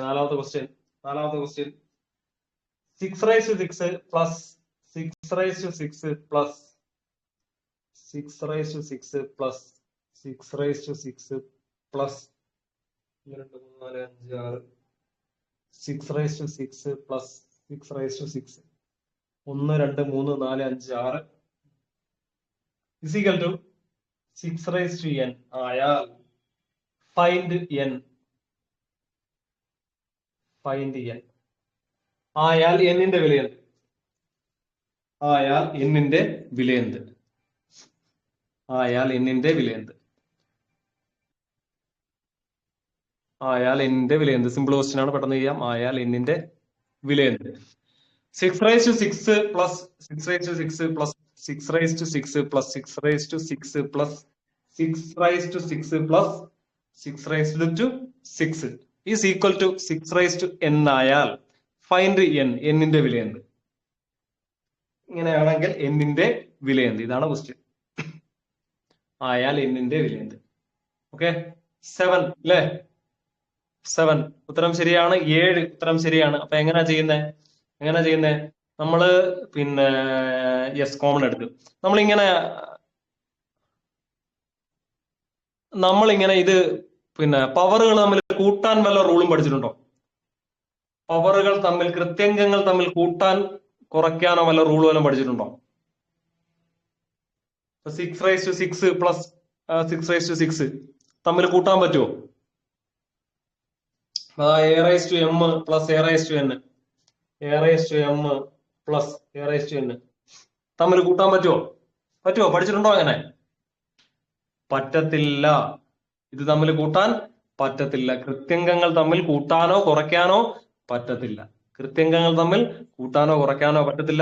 നാലാമത്തെ question. 6/6 plus 6/6 plus 6/6 plus 6/6 plus 2 3 4 5 6 6/6 plus 6/6 1 2 3 4 5 6 is equal to 6n ആയാൽ ഫൈൻഡ് n. ആയാൽ എന്നിന്റെ വിലയെന്ത്? സിമ്പിൾ ക്വസ്റ്റ്യൻ ആണ്, പെട്ടെന്ന് ചെയ്യാം. ആയാൽ എന്നിന്റെ വിലയെന്ത്? 6/6 plus 6/6 plus 6/6 plus 6/6 plus 6/6 plus 6/6 is equal to 6n ആയാൽ ഫൈൻഡ് n. എന്നിന്റെ വിലയെന്ത്? ഇങ്ങനെയാണെങ്കിൽ എന്നിന്റെ വിലയെന്ത്? ഇതാണ് ക്വസ്റ്റ്യൻ. ആയാൽ എന്നിന്റെ വിലയെന്ത്? ഓക്കെ, 7 അല്ലേ? 7 ഉത്തരം ശരിയാണ്. 7 ഉത്തരം ശരിയാണ്. അപ്പൊ എങ്ങനെയാ ചെയ്യുന്നേ? നമ്മള് പിന്നെ യെസ് കോമൺ എടുത്തു. നമ്മളിങ്ങനെ ഇത് പിന്നെ പവറുകൾ തമ്മിൽ കൂട്ടാൻ വല്ല റൂളും പഠിച്ചിട്ടുണ്ടോ? പവറുകൾ തമ്മിൽ, കൃത്യംഗങ്ങൾ തമ്മിൽ കൂട്ടാൻ കുറയ്ക്കാനോ വല്ല റൂൾ വല്ലതും പഠിച്ചിട്ടുണ്ടോ? 6/6 പ്ലസ് 6/6 തമ്മിൽ കൂട്ടാൻ പറ്റുമോ? a⁻m plus a⁻n, a⁻m plus a⁻n തമ്മിൽ കൂട്ടാൻ പറ്റുമോ? പഠിച്ചിട്ടുണ്ടോ? അങ്ങനെ പറ്റത്തില്ല. ഇത് തമ്മിൽ കൂട്ടാൻ പറ്റത്തില്ല. കൃത്യംഗങ്ങൾ തമ്മിൽ കൂട്ടാനോ കുറയ്ക്കാനോ പറ്റത്തില്ല.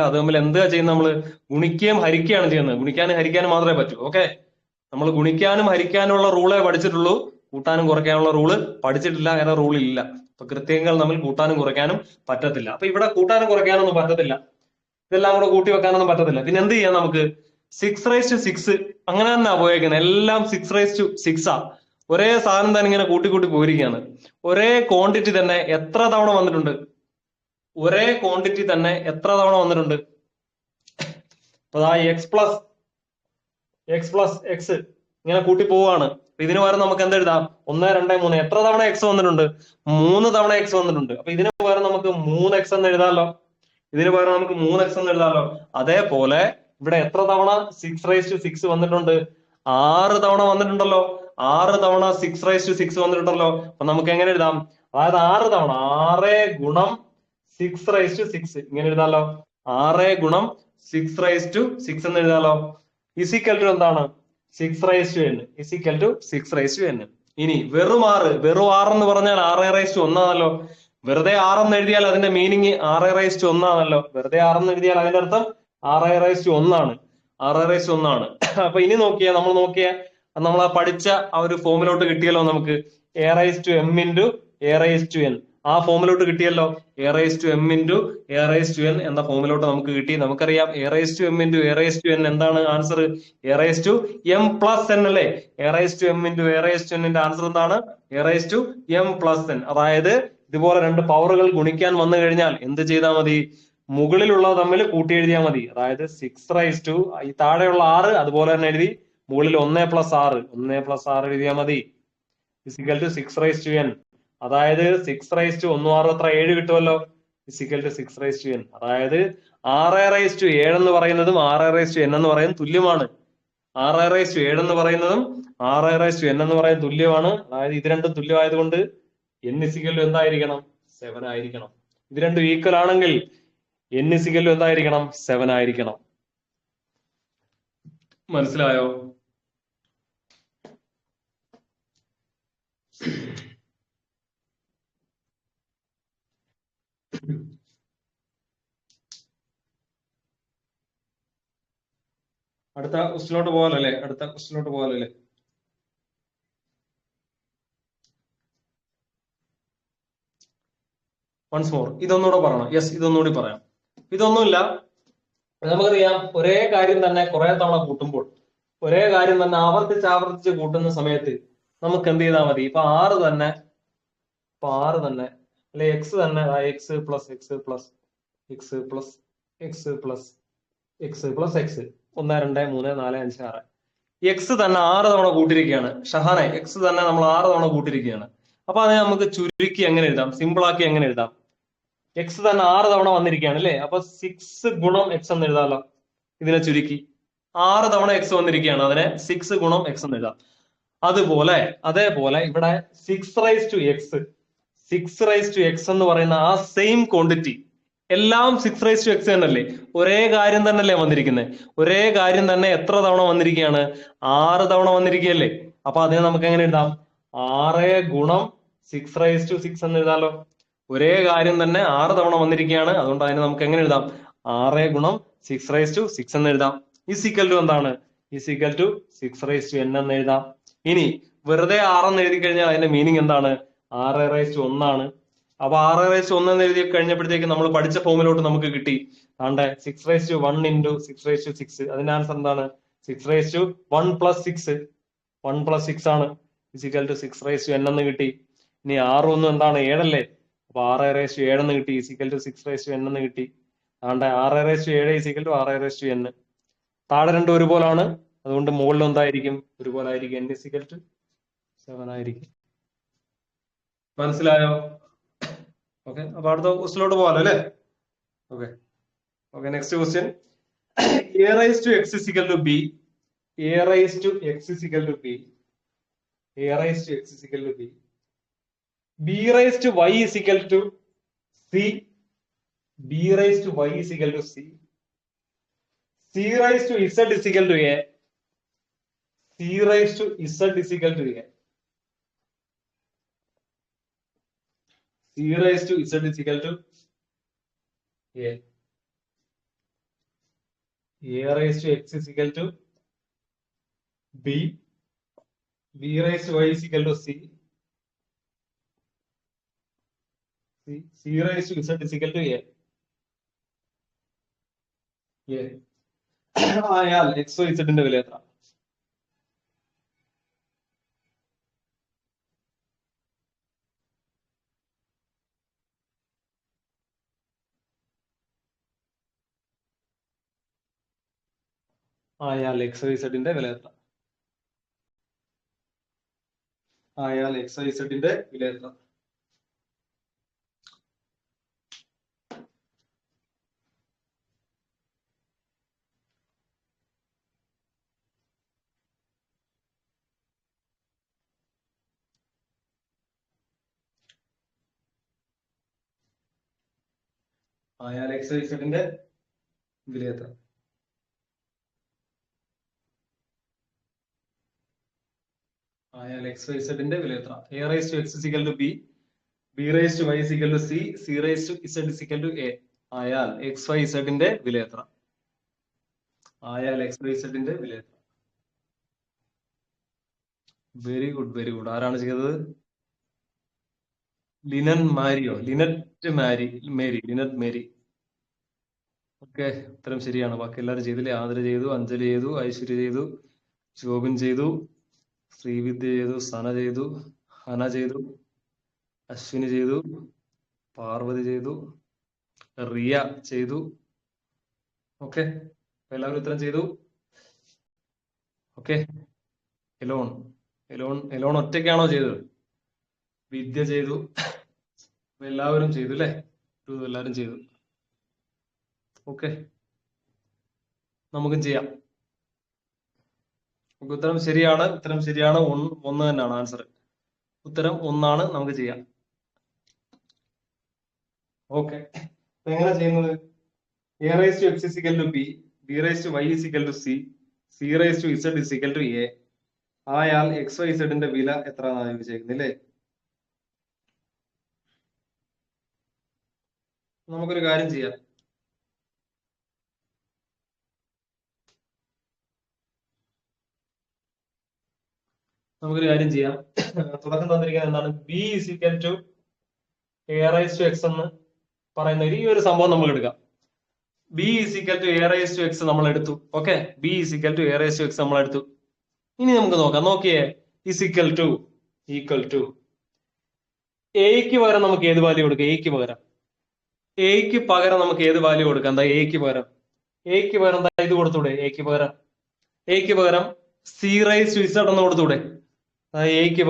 അത് തമ്മിൽ എന്താ ചെയ്യുന്നത്? നമ്മൾ ഗുണിക്കുകയും ഹരിക്കുകയാണ് ചെയ്യുന്നത്. ഗുണിക്കാനും ഹരിക്കാനും മാത്രമേ പറ്റൂ. ഓക്കെ, നമ്മൾ ഗുണിക്കാനും ഹരിക്കാനുള്ള റൂളേ പഠിച്ചിട്ടുള്ളൂ, കൂട്ടാനും കുറയ്ക്കാനുള്ള റൂള് പഠിച്ചിട്ടില്ല. അങ്ങനെ റൂൾ ഇല്ല. അപ്പൊ കൃത്യങ്ങൾ തമ്മിൽ കൂട്ടാനും കുറയ്ക്കാനും പറ്റത്തില്ല. അപ്പൊ ഇവിടെ കൂട്ടാനും കുറയ്ക്കാനൊന്നും പറ്റത്തില്ല, ഇതെല്ലാം കൂടെ കൂട്ടി വെക്കാനൊന്നും പറ്റത്തില്ല. പിന്നെ എന്ത് ചെയ്യാം നമുക്ക്? 6/6 അങ്ങനെ തന്നെ പോയേക്കുന്നത്, എല്ലാം 6/6 ഒരേ സാധനം തന്നെ ഇങ്ങനെ കൂട്ടി കൂട്ടി പോയിരിക്കുകയാണ്. ഒരേ ക്വാണ്ടിറ്റി തന്നെ എത്ര തവണ വന്നിട്ടുണ്ട്? ഒരേ ക്വാണ്ടിറ്റി തന്നെ എത്ര തവണ വന്നിട്ടുണ്ട്? അപ്പൊ എക്സ് പ്ലസ് എക്സ് ഇങ്ങനെ കൂട്ടി പോവാണ്. ഇതിന് പകരം നമുക്ക് എന്തെഴുതാം? 1, 2, 3. എത്ര തവണ എക്സ് വന്നിട്ടുണ്ട്? 3 തവണ എക്സ് വന്നിട്ടുണ്ട്. അപ്പൊ ഇതിന് പകരം നമുക്ക് 3x എന്ന് എഴുതാമല്ലോ. ഇതിന് പകരം നമുക്ക് 3x എന്ന് എഴുതാമല്ലോ. അതേപോലെ ഇവിടെ എത്ര തവണ 6/6 വന്നിട്ടുണ്ട്? 6 തവണ വന്നിട്ടുണ്ടല്ലോ. 6 തവണ 6/6 വന്നിട്ടുണ്ടല്ലോ. അപ്പൊ നമുക്ക് എങ്ങനെ എഴുതാം? അതായത് 6 തവണ 6 ഗുണം 6/6 ഇങ്ങനെ എഴുതാമല്ലോ. 6 ഗുണം 6/6 എന്ന് എഴുതാമല്ലോ. ഇസിക്കൽ ടു എന്താണ്? 6/n is equal to 6/n. ഇനി വെറും 6 എന്ന് പറഞ്ഞാൽ 6/1 ആണല്ലോ. വെറുതെ 6 എന്ന് എഴുതിയാൽ അതിന്റെ മീനിങ് 6/1 ആണല്ലോ. വെറുതെ 6 എന്ന് എഴുതിയാൽ അതിന്റെ അർത്ഥം 6/1 ആണ്. 6/1 ആണ്. അപ്പൊ ഇനി നമ്മൾ ആ പഠിച്ച ആ ഒരു ഫോമിലോട്ട് കിട്ടിയല്ലോ നമുക്ക്. a/m into a/n ആ ഫോമിലോട്ട് കിട്ടിയല്ലോ. a/m into a/n എന്ന ഫോമിലോട്ട് നമുക്ക് കിട്ടി. നമുക്കറിയാം a/m into a/n എന്താണ് ആൻസർ? a/m+n അല്ലേ? a/m into a/n ന്റെ ആൻസർ എന്താണ്? a/m+n. അതായത് ഇതുപോലെ രണ്ട് പവറുകൾ ഗുണിക്കാൻ വന്നു കഴിഞ്ഞാൽ എന്ത് ചെയ്താൽ മതി? മുകളിലുള്ളത് തമ്മിൽ കൂട്ടി എഴുതിയാൽ മതി. അതായത് 6 ഈ താഴെയുള്ള 6 അതുപോലെ തന്നെ എഴുതി മുകളിൽ 1+6 എഴുതിയാൽ മതി. Is equal to 6/n. അതായത് 6/1 എത്ര? 7 കിട്ടുമല്ലോ. Is equal to 6/n. അതായത് 6/7 എന്ന് പറയുന്നതും 6/n എന്ന് പറയുന്നതും തുല്യമാണ്. 6/7 എന്ന് പറയുന്നതും 6/n എന്ന് പറയുന്നത് തുല്യമാണ്. അതായത് ഇത് രണ്ടും തുല്യമായതുകൊണ്ട് n ഇസിക്കൽ ടു എന്തായിരിക്കണം? 7 ആയിരിക്കണം. ഇത് രണ്ടും ഈക്വൽ ആണെങ്കിൽ n ഇസിക്കൽ ടു എന്തായിരിക്കണം? 7 ആയിരിക്കണം. മനസ്സിലായോ? അടുത്ത ക്വസ്റ്റിലോട്ട് പോകാലല്ലേ? വൺസ് മോർ ഇതൊന്നുകൂടെ പറയണം. യെസ്, ഇതൊന്നുകൂടി പറയാം. ഇതൊന്നുമില്ല, നമുക്കറിയാം ഒരേ കാര്യം തന്നെ കുറെ തവണ കൂട്ടുമ്പോൾ, ഒരേ കാര്യം തന്നെ ആവർത്തിച്ച് കൂട്ടുന്ന സമയത്ത് നമുക്ക് എന്ത് ചെയ്താൽ മതി? ഇപ്പൊ 6 തന്നെ അല്ലെ, എക്സ് തന്നെ x പ്ലസ് 1, 2, 3, 4, 5, 6 എക്സ് തന്നെ 6 തവണ കൂട്ടിയിരിക്കുകയാണ്. ഷഹാനെ, എക്സ് തന്നെ നമ്മൾ 6 തവണ കൂട്ടിയിരിക്കുകയാണ്. അപ്പൊ അതിനെ നമുക്ക് ചുരുക്കി എങ്ങനെ എഴുതാം? സിമ്പിൾ ആക്കി എങ്ങനെ എഴുതാം? എക്സ് തന്നെ 6 തവണ വന്നിരിക്കുകയാണ് അല്ലെ. അപ്പൊ 6 ഗുണം എക്സ് എന്ന് എഴുതാമല്ലോ. ഇതിനെ ചുരുക്കി 6 തവണ എക്സ് വന്നിരിക്കുകയാണ്, അതിനെ 6 ഗുണം എക്സ് എന്ന് എഴുതാം. അതേപോലെ ഇവിടെ 6/x എന്ന് പറയുന്ന ആ സെയിം ക്വാണ്ടിറ്റി എല്ലാം 6/x തന്നെയല്ലേ? ഒരേ കാര്യം തന്നെയല്ലേ വന്നിരിക്കുന്നത്? ഒരേ കാര്യം തന്നെ എത്ര തവണ വന്നിരിക്കുകയാണ്? 6 തവണ വന്നിരിക്കുകയല്ലേ? അപ്പൊ അതിനെ നമുക്ക് എങ്ങനെ എഴുതാം? 6 ഗുണം 6/6 എന്ന് എഴുതാലോ. ഒരേ കാര്യം തന്നെ 6 തവണ വന്നിരിക്കുകയാണ്, അതുകൊണ്ട് അതിനെ നമുക്ക് എങ്ങനെ എഴുതാം? 6 ഗുണം 6/6 എന്ന് എഴുതാം. ഈസിക്കൽ ടു എന്താണ്? ഈസിക്കൽ ടു 6/n എന്ന് എഴുതാം. ഇനി വെറുതെ 6 എന്ന് എഴുതി കഴിഞ്ഞാൽ അതിന്റെ മീനിങ് എന്താണ്? 6/1 ആണ്. അപ്പൊ 6/1 എന്ന് എഴുതി കഴിഞ്ഞപ്പോഴത്തേക്ക് നമ്മൾ പഠിച്ച ഫോമിലോട്ട് നമുക്ക് കിട്ടി. ആണ്ടെ 6/1 into 6/6. അതിന്റെ ആൻസർ എന്താണ്? 6/1 + 6. 1 + 6 ആണ്. ഇസിക്കൽ ടു 6/n എന്ന് കിട്ടി. ഇനി 6 എന്താണ്? 7 അല്ലേ? അപ്പൊ 6/7 എന്ന് കിട്ടി. ഇസിക്കൽ ടു 6/n എന്ന് കിട്ടി. ആണ്ടെ 6/7 ഇസിക്കൽ ടു 6/n. താഴെ രണ്ടും ഒരുപോലാണ്, അതുകൊണ്ട് മുകളിൽ എന്തായിരിക്കും? ഒരുപോലെ ആയിരിക്കും. n ഇസിക്കൽ ടു 7 ആയിരിക്കും. മനസ്സിലായോ? ഓക്കെ, അപ്പൊ അടുത്ത ക്വസ്റ്റിലോട്ട് പോകാലോ അല്ലേ? Okay, next question. a/x is equal to b, a/x is equal to b, a/x is equal to b, b/y is equal to c, b/y is equal to c, c/z is equal to a, c/z is equal to a, c/z is equal to a, a/x is equal to b, b/y is equal to c, C raised to Z is equal to A. ആയാൽ X Y സെഡിന്റെ വില എത്ര? ആയാൽ X Y സെഡിന്റെ വില എത്ര? ആയാൽ X Y സെഡിന്റെ വില എത്ര? ആയാൽ എക്സ് വൈ സെഡിന്റെ വില എത്ര? ആയാൽ എക്സ് വൈ സെഡിന്റെ വില എത്ര? A raise to X is equal to B, B raise to Y is equal to C, C raise to Z is equal to A. ആയാൽ എക്സ് വൈ സെഡിന്റെ വില എത്ര? ആയാൽ എക്സ് വൈ സെഡിന്റെ വില എത്ര? Very good, very good. ആരാണ് ചെയ്തത്? ലിനൻ മാരിയോ, ലിനറ്റ് മാരി, മേരി, ലിനറ്റ് മേരി. ഓക്കെ, ഉത്തരം ശരിയാണ്. ബാക്കി എല്ലാവരും ചെയ്തില്ലേ? ആതിര ചെയ്തു, അഞ്ജലി ചെയ്തു, ഐശ്വര്യ ചെയ്തു, ശോഭിൻ ചെയ്തു, ശ്രീവിദ്യ ചെയ്തു, സന ചെയ്തു, ഹന ചെയ്തു, അശ്വിനി ചെയ്തു, പാർവതി ചെയ്തു, റിയ ചെയ്തു. ഓക്കെ, എല്ലാവരും ഉത്തരം ചെയ്തു. ഓക്കെ, എലോൺ എലോൺ എലോൺ ഒറ്റയ്ക്കാണോ ചെയ്തത്? വിദ്യ ചെയ്തു. എല്ലാവരും ചെയ്തു അല്ലേ? എല്ലാവരും ചെയ്തു. ഓക്കെ, നമുക്കും ചെയ്യാം. ഉത്തരം ശരിയാണ്, ഉത്തരം ശരിയാണ്. ഒന്ന് തന്നെയാണ് ആൻസർ. ഉത്തരം ഒന്നാണ്. നമുക്ക് ചെയ്യാം. ഓക്കെ, എങ്ങനെ ചെയ്യുന്നത്? A raise to X is equal to B, B raise to Y is equal to C, C raise to Z is equal to A. ആയാൽ എക്സ് വൈ സെഡിന്റെ വില എത്ര എന്നാണ് ചോദിച്ചേക്കുന്നില്ലേ? നമുക്കൊരു കാര്യം ചെയ്യാം. നമുക്കൊരു കാര്യം ചെയ്യാം. തുടക്കം തന്നിരിക്കുന്നത് എന്താണ്? B is equal to A raise to X എന്ന് പറയുന്ന ഈ ഒരു സംഭവം നമ്മൾ എടുക്കാം. B is equal to A raise to X നമ്മൾ എടുത്തു. Okay, B is equal to A raise to X നമ്മൾ എടുത്തു. ഇനി നമുക്ക് നോക്കാം. നോക്കിയേ, ഇസിക്കൽ ടു ഈക്വൽ ടു എക്ക് പകരം നമുക്ക് ഏത് വാല്യൂ കൊടുക്കാം? എക്ക് പകരം നമുക്ക് ഏത് വാല്യൂ കൊടുക്കാം? എന്താ എക്ക് പകരം? എക്ക് പകരം എന്താ ഇത് കൊടുത്തൂടെ? എക്ക് പകരം സി റൈസ് ടു ഇസഡ് എന്ന് കൊടുത്തൂടെ? എക്ക്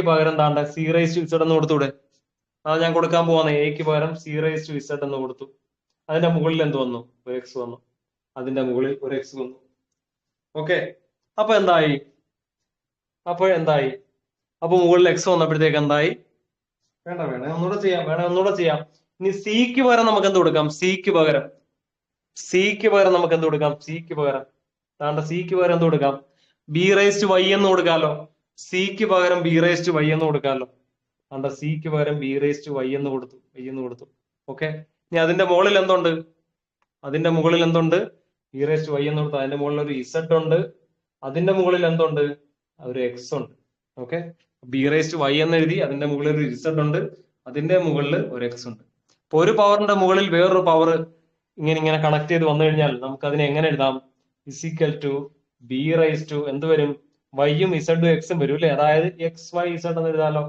പകരം എന്താണ്ട സി റൈസ് ടു ഇസഡ് എന്ന് കൊടുത്തൂടെ? അത് ഞാൻ കൊടുക്കാൻ പോവാന്ന്. എക്ക് പകരം സി റൈസ് ടു ഇസഡ് എന്ന് കൊടുത്തു. അതിന്റെ മുകളിൽ എന്ത് വന്നു? ഒരു എക്സ് വന്നു. അതിന്റെ മുകളിൽ ഒരു എക്സ് വന്നു. ഓക്കെ, അപ്പൊ എന്തായി? അപ്പൊ മുകളിൽ എക്സ് വന്നപ്പോഴത്തേക്ക് എന്തായി? വേണേ ഒന്നുകൂടെ ചെയ്യാം. ഇനി സിക്ക് പകരം നമുക്ക് എന്ത് കൊടുക്കാം? സിക്ക് പകരം നമുക്ക് എന്ത് കൊടുക്കാം? സിക്ക് പകരം എന്ത് കൊടുക്കാം? ബി റൈസ് ടു വൈ എന്ന് കൊടുക്കാലോ. സിക്ക് പകരം ബി റൈസ് ടു വൈ എന്ന് കൊടുക്കാലോ. സിക്ക് പകരം ബി റൈസ് ടു വൈ എന്ന് കൊടുത്തു. ഓക്കെ, ഇനി അതിന്റെ മുകളിൽ എന്തുണ്ട്? ബി റൈസ് ടു വൈ എന്ന് കൊടുത്തു. അതിന്റെ മുകളിൽ ഒരു ഇസഡ് ഉണ്ട്. അതിന്റെ മുകളിൽ എന്തുണ്ട്? ഒരു എക്സ് ഉണ്ട്. Okay, B raise to Y എന്ന് എഴുതി. അതിന്റെ മുകളിൽ ഒരു ഇസഡ് ഉണ്ട്. അതിന്റെ മുകളിൽ ഒരു എക്സ് ഉണ്ട്. അപ്പൊ ഒരു പവറിന്റെ മുകളിൽ വേറൊരു പവർ ഇങ്ങനെ കണക്ട് ചെയ്ത് വന്നു കഴിഞ്ഞാൽ നമുക്ക് അതിനെ എങ്ങനെ എഴുതാം? Is equal to B raise to എന്ത് വരും? വൈയും ഇസഡും എക്സും വരും അല്ലെ? അതായത് എക്സ് വൈ ഇസഡ് എന്ന് എഴുതാലോ.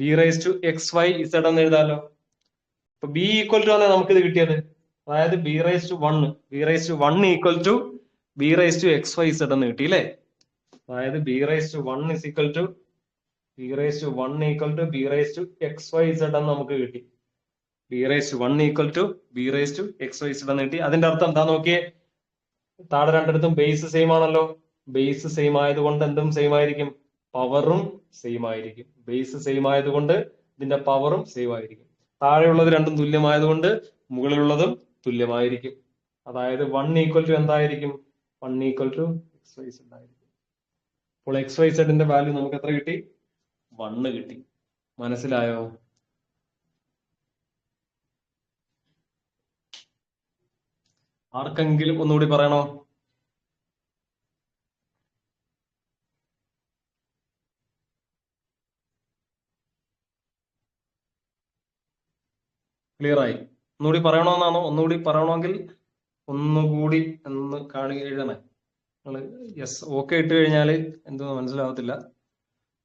B raise to X Y Z എന്ന് എഴുതാലോ. ഇപ്പൊ ബി ഈക്വൽ ടു ആണ് നമുക്ക് ഇത് കിട്ടിയത്. അതായത് B raise to one equal to B raise to X Y Z എന്ന് കിട്ടി അല്ലേ? അതായത് B raise to one is equal to B raise to B raise to X Y Z എന്ന് നമുക്ക് കിട്ടി. B raise to one equal to B raise to X Y Z എന്ന് കിട്ടി. അതിന്റെ അർത്ഥം എന്താ നോക്കിയേ? താഴെ രണ്ടിടത്തും ബേസ് സെയിം ആണല്ലോ. ബേസ് സെയിം ആയതുകൊണ്ട് എന്തും സെയിം ആയിരിക്കും? പവറും സെയിം ആയിരിക്കും. ബേസ് സെയിം ആയതുകൊണ്ട് ഇതിന്റെ പവറും സെയിം ആയിരിക്കും. താഴെയുള്ളത് രണ്ടും തുല്യമായതുകൊണ്ട് മുകളിലുള്ളതും തുല്യമായിരിക്കും. അതായത് വൺ ഈക്വൽ ടു എന്തായിരിക്കും? One equal to X Y Z ആയിരിക്കും. അപ്പോൾ എക്സ് വൈ സെഡിന്റെ വാല്യൂ നമുക്ക് എത്ര കിട്ടി? 1 കിട്ടി. മനസ്സിലായോ? ആർക്കെങ്കിലും ഒന്നുകൂടി പറയണോ? ക്ലിയർ ആയി? ഒന്നുകൂടി പറയണമെന്നാണോ? ഒന്നുകൂടി പറയണമെങ്കിൽ ഒന്നുകൂടി എന്ന് എഴുതണേ നിങ്ങൾ. യെസ് ഓക്കെ ഇട്ട് കഴിഞ്ഞാൽ എന്തോ മനസ്സിലാവത്തില്ല.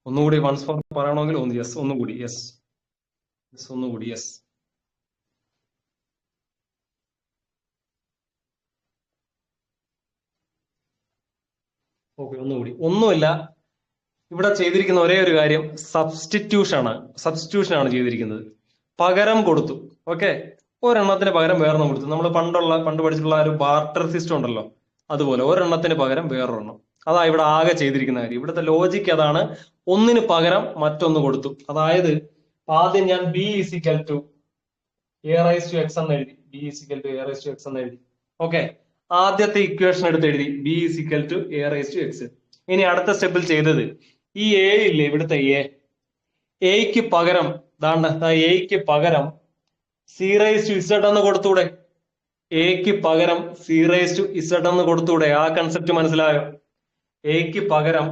ഒന്നുകൂടി വൺസ് ഫോർ പറയണമെങ്കിൽ ഒന്ന് യെസ് ഒന്നുകൂടി യെസ് യെസ് ഒന്നുകൂടി യെസ്. ഓക്കെ ഒന്നുകൂടി. ഒന്നുമില്ല, ഇവിടെ ചെയ്തിരിക്കുന്ന ഒരേ ഒരു കാര്യം സബ്സ്റ്റിറ്റ്യൂഷൻ ആണ് ചെയ്തിരിക്കുന്നത്. പകരം കൊടുത്തു. ഓക്കെ, ഒരെണ്ണത്തിന് പകരം വേറൊന്നും കൊടുത്തു. നമ്മൾ പണ്ട് പഠിച്ചിട്ടുള്ള ഒരു ബാർട്ടർ സിസ്റ്റം ഉണ്ടല്ലോ, അതുപോലെ ഒരെണ്ണത്തിന് പകരം വേറൊരെണ്ണം. അതാ ഇവിടെ ആകെ ചെയ്തിരിക്കുന്ന കാര്യം. ഇവിടുത്തെ ലോജിക്ക് അതാണ്. ഒന്നിന് പകരം മറ്റൊന്ന് കൊടുത്തു. അതായത് ആദ്യം ഞാൻ B is equal to A raise to X എന്ന് എഴുതി. B is equal to A raise to X എന്ന് എഴുതി. ഓക്കെ, ആദ്യത്തെ ഇക്വേഷൻ എടുത്ത് എഴുതി B is equal to A raise to X. ഇനി അടുത്ത സ്റ്റെപ്പിൽ ചെയ്തത് ഈ എ ഇല്ലേ, ഇവിടുത്തെ എക്ക് പകരം എക്ക് പകരം സി റൈസ് ടു ഇസഡ് എന്ന് കൊടുത്തൂടെ? എക്ക് പകരം സി റൈസ് ടു ഇസഡ് എന്ന് കൊടുത്തൂടെ? ആ കൺസെപ്റ്റ് മനസ്സിലായോ? എക്ക് പകരം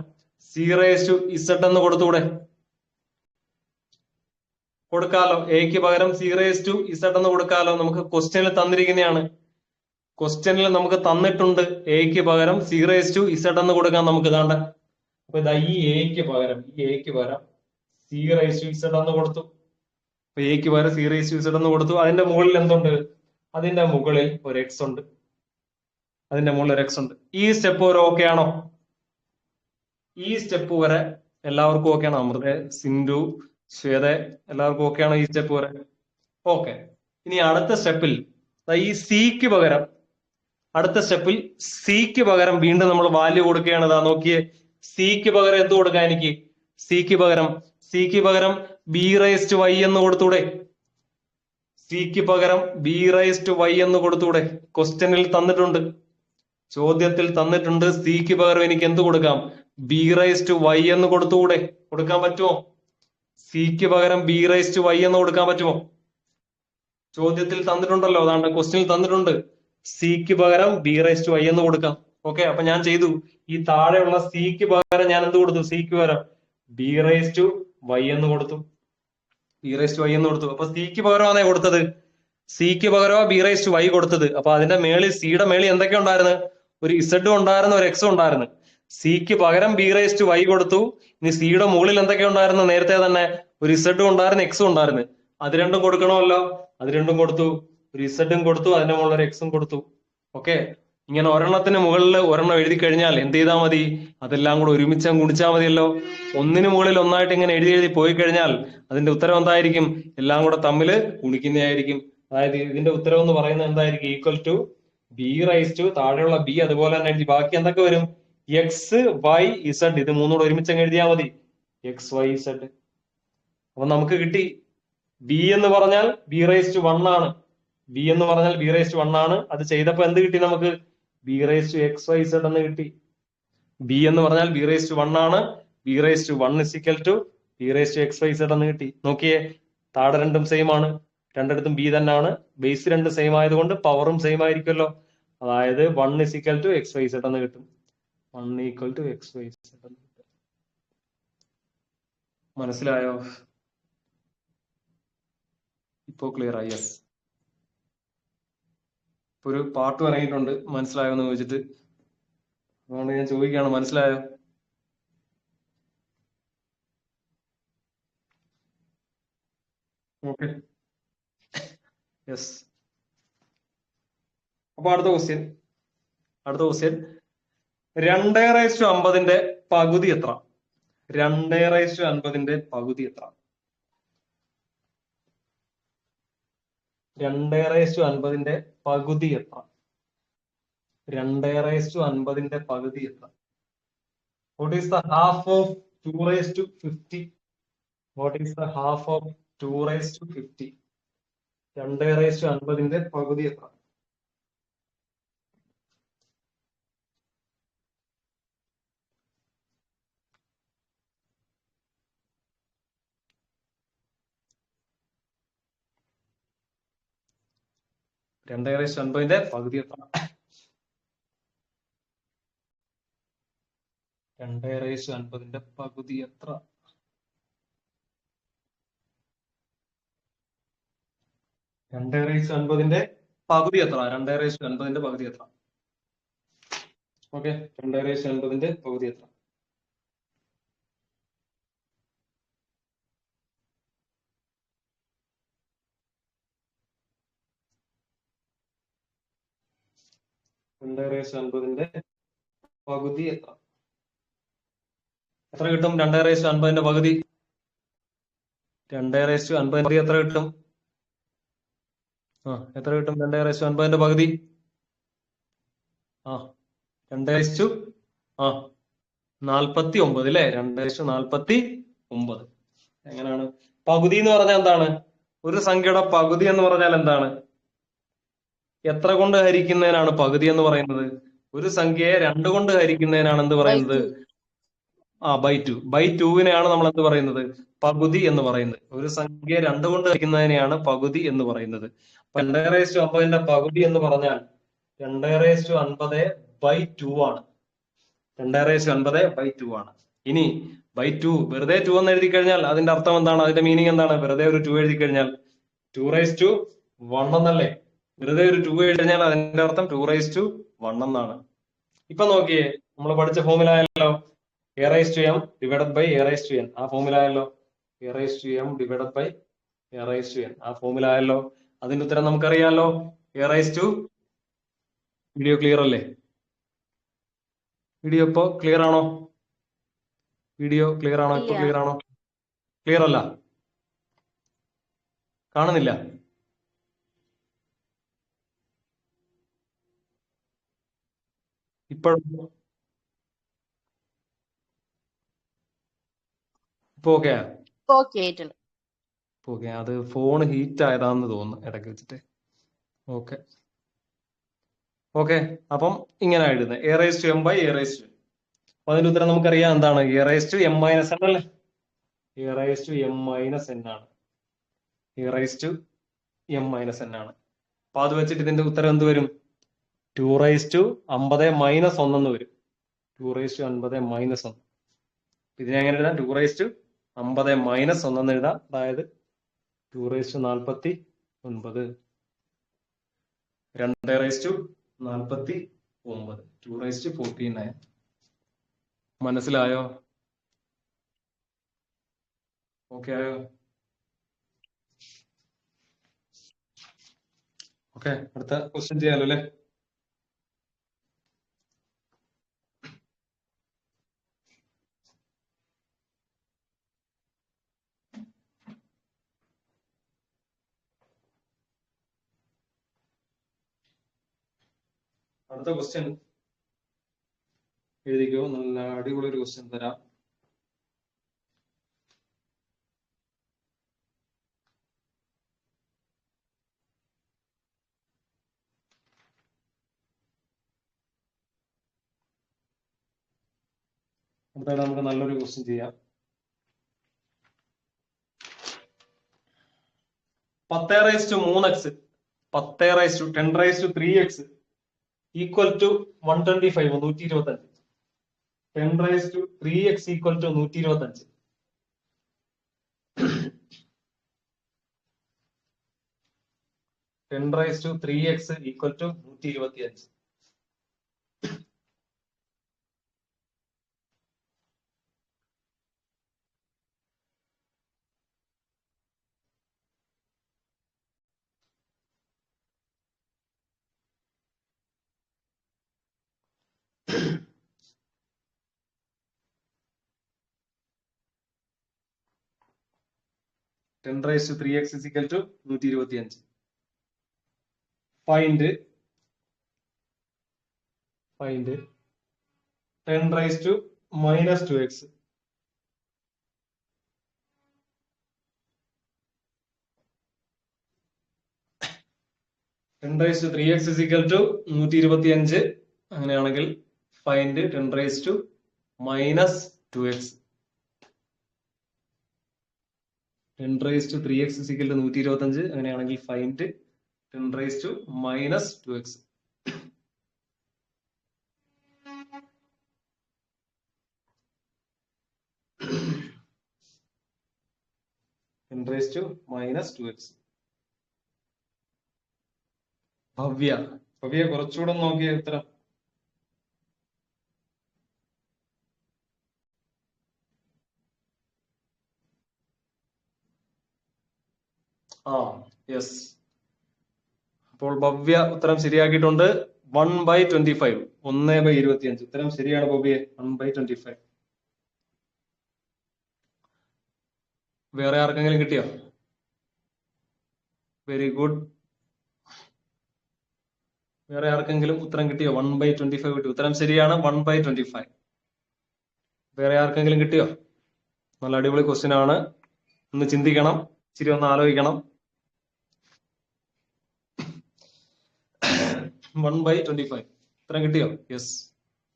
സി റൈസ് ടു ഇസഡ് എന്ന് കൊടുത്തൂടെ? കൊടുക്കാലോ. എക്ക് പകരം സി റൈസ് ടു ഇസഡ് എന്ന് കൊടുക്കാലോ. നമുക്ക് ക്വസ്റ്റ്യനിൽ തന്നിരിക്കുന്നതാണ്. ക്വസ്റ്റ്യനിൽ നമുക്ക് തന്നിട്ടുണ്ട് എക്ക് പകരം സി റൈസ് ടു ഇസഡ് എന്ന് കൊടുക്കാൻ നമുക്ക്. ഇതാണ്ട് അപ്പൊ ഇതാ ഈ എക്ക് പകരം സി റൈസ് ടു ഇസഡ് എന്ന് കൊടുത്തു. അപ്പൊ എക്ക് പകരം സി റൈസ് ടു ഇസഡ് എന്ന് കൊടുത്തു. അതിന്റെ മുകളിൽ എന്തുണ്ട്? അതിന്റെ മുകളിൽ ഒരു എക്സ് ഉണ്ട്. ഈ സ്റ്റെപ്പ് വരെ ഓക്കെ ആണോ? ഈ സ്റ്റെപ്പ് വരെ എല്ലാവർക്കും ഓക്കെ ആണോ? അമൃത, സിന്ധു, ശ്വേത എല്ലാവർക്കും ഓക്കെ ആണോ ഈ സ്റ്റെപ്പ് വരെ? ഓക്കെ. ഇനി അടുത്ത സ്റ്റെപ്പിൽ ഈ സിക്ക് പകരം വീണ്ടും നമ്മൾ വാല്യൂ കൊടുക്കുകയാണ്. ഇതാ നോക്കിയേ, സിക്ക് പകരം എന്ത് കൊടുക്കാം എനിക്ക്? സിക്ക് പകരം ബി റൈസ് ടു വൈ എന്ന് കൊടുത്തൂടെ? സിക്ക് പകരം ബി റൈസ് ടു വൈ എന്ന് കൊടുത്തൂടെ? ക്വസ്റ്റ്യനിൽ തന്നിട്ടുണ്ട്, ചോദ്യത്തിൽ തന്നിട്ടുണ്ട്. സിക്ക് പകരം എനിക്ക് എന്ത് കൊടുക്കാം? ബി റൈസ് ടു വൈ എന്ന് കൊടുത്തുകൂടെ? കൊടുക്കാൻ പറ്റുമോ? സിക്ക് പകരം ബി റൈസ് ടു വൈ എന്ന് കൊടുക്കാൻ പറ്റുമോ? ചോദ്യത്തിൽ തന്നിട്ടുണ്ടല്ലോ, അതാണ്ട് ക്വസ്റ്റ്യനിൽ തന്നിട്ടുണ്ട്. സിക്ക് പകരം ബി റൈസ് ടു വൈ എന്ന് കൊടുക്കാം. ഓക്കെ, അപ്പൊ ഞാൻ ചെയ്തു. ഈ താഴെയുള്ള സിക്ക് പകരം ഞാൻ എന്ത് കൊടുത്തു? സിക്ക് പകരം ബി റൈസ് ടു വൈ എന്ന് കൊടുത്തു. അപ്പൊ സിക്ക് പകരമാണേ കൊടുത്തത്. സിക്ക് പകരമാ ബി റൈസ് ടു വൈ കൊടുത്തത്. അപ്പൊ അതിന്റെ മേളിൽ, സിയുടെ മേളിൽ എന്തൊക്കെ ഉണ്ടായിരുന്നു? ഒരു ഇസഡും ഉണ്ടായിരുന്നു, ഒരു എക്സും ഉണ്ടായിരുന്നു. സിക്ക് പകരം ബി റൈസ് ടു വൈ കൊടുത്തു. ഇനി സിയുടെ മുകളിൽ എന്തൊക്കെ ഉണ്ടായിരുന്നു? നേരത്തെ തന്നെ ഒരു ഇസഡും ഉണ്ടായിരുന്നു, എക്സും ഉണ്ടായിരുന്നു. അത് രണ്ടും കൊടുക്കണമല്ലോ. അത് രണ്ടും കൊടുത്തു. ഒരു ഇസഡും കൊടുത്തു, അതിന്റെ മുകളിൽ ഒരു എക്സും കൊടുത്തു. ഓക്കെ, ഇങ്ങനെ ഒരെണ്ണത്തിന് മുകളിൽ ഒരെണ്ണം എഴുതി കഴിഞ്ഞാൽ എന്ത് ചെയ്താൽ മതി? അതെല്ലാം കൂടെ ഒരുമിച്ച് ഗുണിച്ചാൽ മതിയല്ലോ. ഒന്നിന് മുകളിൽ ഒന്നായിട്ട് ഇങ്ങനെ എഴുതി പോയി കഴിഞ്ഞാൽ അതിന്റെ ഉത്തരം എന്തായിരിക്കും? എല്ലാം കൂടെ തമ്മിൽ ഗുണിക്കുന്നതായിരിക്കും. അതായത് ഇതിന്റെ ഉത്തരം എന്ന് പറയുന്നത് എന്തായിരിക്കും? Equal to B raise to താഴെയുള്ള ബി അതുപോലെ തന്നെ എഴുതി. ബാക്കി എന്തൊക്കെ വരും? X Y Z. ഇത് മൂന്നും കൂടെ ഒരുമിച്ച് എഴുതിയാൽ മതി. X Y Z. അപ്പൊ നമുക്ക് കിട്ടി ബി എന്ന് പറഞ്ഞാൽ ബി റൈസ് ടു 1 ആണ്. അത് ചെയ്തപ്പോ എന്ത് കിട്ടി നമുക്ക്? B raise to X Y Z എന്ന് കിട്ടി. ബി എന്ന് പറഞ്ഞാൽ ബി റൈസ് ടു 1 ആണ്. B raise to 1 is equal to B raise to X Y Z എന്ന് കിട്ടി. നോക്കിയേ, താഴെ രണ്ടും സെയിം ആണ്, രണ്ടിടത്തും ബി തന്നെയാണ്. ബേസ് രണ്ടും സെയിം ആയതുകൊണ്ട് പവറും സെയിം ആയിരിക്കുമല്ലോ. അതായത് 1 is equal to X Y Z എന്ന് കിട്ടും. 1 equal to X Y Z എന്ന് കിട്ടും. മനസ്സിലായോ? ഇപ്പോ ക്ലിയർ ആയി? യെസ്. ഒരു പാട്ട് ഇറങ്ങിയിട്ടുണ്ട്, മനസ്സിലായോ എന്ന് ചോദിച്ചിട്ട്. അതുകൊണ്ട് ഞാൻ ചോദിക്കുകയാണ്, മനസ്സിലായോ? Okay, yes. അപ്പൊ അടുത്ത ക്വസ്റ്റ്യൻ 2/50 പകുതി എത്ര? 2/50 പകുതി എത്ര? 2/50 പകുതി എത്ര? 2/50 പകുതി എത്ര? What is the half of 2 raised to 50? What is the half of 2 raised to 50? 2/50 പകുതി എത്ര? ന്റെ പകുതി എത്ര? 2/50 പകുതി എത്ര? 2/50 പകുതി എത്ര? 2/50 പകുതി എത്ര? ഓക്കെ, 2/50 പകുതി എത്ര? ന്റെ പകുതി എത്ര? എത്ര കിട്ടും? 2/50 പകുതി. 2/50 എത്ര കിട്ടും? എത്ര കിട്ടും? 2/50 പകുതി. 2/49 അല്ലേ? 2/49. എങ്ങനെയാണ് പകുതി എന്ന് പറഞ്ഞാൽ എന്താണ്? ഒരു സംഖ്യയുടെ പകുതി എന്ന് പറഞ്ഞാൽ എന്താണ്? എത്ര കൊണ്ട് ഹരിക്കുന്നതിനാണ് പകുതി എന്ന് പറയുന്നത്? ഒരു സംഖ്യയെ 2 കൊണ്ട് ഹരിക്കുന്നതിനാണ് എന്ത് പറയുന്നത്? ബൈ 2. ബൈ 2വിനെയാണ് നമ്മൾ എന്ത് പറയുന്നത്? പകുതി എന്ന് പറയുന്നത്. ഒരു സംഖ്യയെ 2 കൊണ്ട് ഹരിക്കുന്നതിനെയാണ് പകുതി എന്ന് പറയുന്നത്. 2/50 പകുതി എന്ന് പറഞ്ഞാൽ 2/50 ബൈ 2 ആണ്. 2/50 ബൈ 2 ആണ്. ഇനി ബൈ 2 വെറുതെ 2 എന്ന് എഴുതി കഴിഞ്ഞാൽ അതിന്റെ അർത്ഥം എന്താണ്? അതിന്റെ മീനിങ് എന്താണ്? വെറുതെ ഒരു 2 എഴുതി കഴിഞ്ഞാൽ 2/1 എന്നല്ലേ? വെറുതെ ഒരു 2 എഴുതി കഴിഞ്ഞാൽ അതിന്റെ അർത്ഥം 2/1 എന്നാണ്. ഇപ്പൊ നോക്കിയേ, നമ്മൾ പഠിച്ച ഫോർമുല ആയല്ലോ, a/m ഡിവൈഡഡ് ബൈ a/n. ആ ഫോർമുല ആയല്ലോ, a/m ഡിവൈഡഡ് ബൈ a/n. ആ ഫോർമുല ആയല്ലോ. അതിന്റെ ഉത്തരം നമുക്കറിയാലോ. വീഡിയോ ക്ലിയർ അല്ലേ? വീഡിയോ ഇപ്പോ ക്ലിയർ ആണോ? വീഡിയോ ക്ലിയർ ആണോ? ഇപ്പൊ ക്ലിയർ ആണോ? ക്ലിയർ അല്ല? കാണുന്നില്ല? ഇപ്പോഴും ഇപ്പൊ ഓക്കെ? ഓക്കെ, അത് ഫോൺ ഹീറ്റ് ആയതാന്ന് തോന്നുന്നു ഇടയ്ക്ക് വെച്ചിട്ട്. ഓക്കെ ഓക്കെ, അപ്പം ഇങ്ങനെ എഴുതുന്നത് a/m ബൈ a/n. അപ്പൊ അതിന്റെ ഉത്തരം നമുക്കറിയാം എന്താണ്? a/m - n അല്ലേ? a/m - n ആണ്. a/m - n ആണ്. അപ്പൊ അത് വെച്ചിട്ട് ഇതിന്റെ ഉത്തരം എന്ത് വരും? 250 - 1 എന്ന് വരും. 250 - 1. ഇതിനെ എങ്ങനെ എഴുതാം? 250 - 1 എന്ന് എഴുതാം. അതായത് 249. 2/49. 249. മനസ്സിലായോ? ഓക്കെ ആയോ? ഓക്കെ, അടുത്ത ക്വസ്റ്റ്യൻ ചെയ്യാലോ അല്ലേ? അടുത്ത ക്വസ്റ്റ്യൻ എഴുതിക്കോ. നല്ല അടിപൊളി ഒരു ക്വസ്റ്റ്യൻ തരാം. അടുത്തായിട്ട് നമുക്ക് നല്ലൊരു ക്വസ്റ്റ്യൻ ചെയ്യാം. 10⁻3x 10⁻10�3x equal to 125. 125. 10⁻3x equal to 125. 10⁻3x equal to 125. Ten raised to 3x is equal to 125. Find 10 raised to minus 2x. 10 raised to 3x is equal to 125. അങ്ങനെയാണെങ്കിൽ find 10 raised to minus 2x. 10 raised to 3x is equal to 125. അങ്ങനെയാണെങ്കിൽ find 10 raised to minus 2x. 10 raised to minus 2x. Bhavya Bhavya കുറച്ചുകൂടെ നോക്കിയ ഉത്തരം. ആ yes. അപ്പോൾ ഭവ്യ ഉത്തരം ശരിയാക്കിയിട്ടുണ്ട്. 1/25, 1/25. ഉത്തരം ശരിയാണ് ഭവ്യ, 1/25. വേറെ ആർക്കെങ്കിലും കിട്ടിയോ? Very good. വേറെ ആർക്കെങ്കിലും ഉത്തരം കിട്ടിയോ? 1/25 കിട്ടി. ഉത്തരം ശരിയാണ്, 1/25. വേറെ ആർക്കെങ്കിലും കിട്ടിയോ? നല്ല അടിപൊളി ക്വസ്റ്റ്യൻ ആണ്. ഒന്ന് ചിന്തിക്കണം, ഇച്ചിരി ഒന്ന് ആലോചിക്കണം. 1/25 ഉത്തരം കിട്ടിയോ? യെസ്,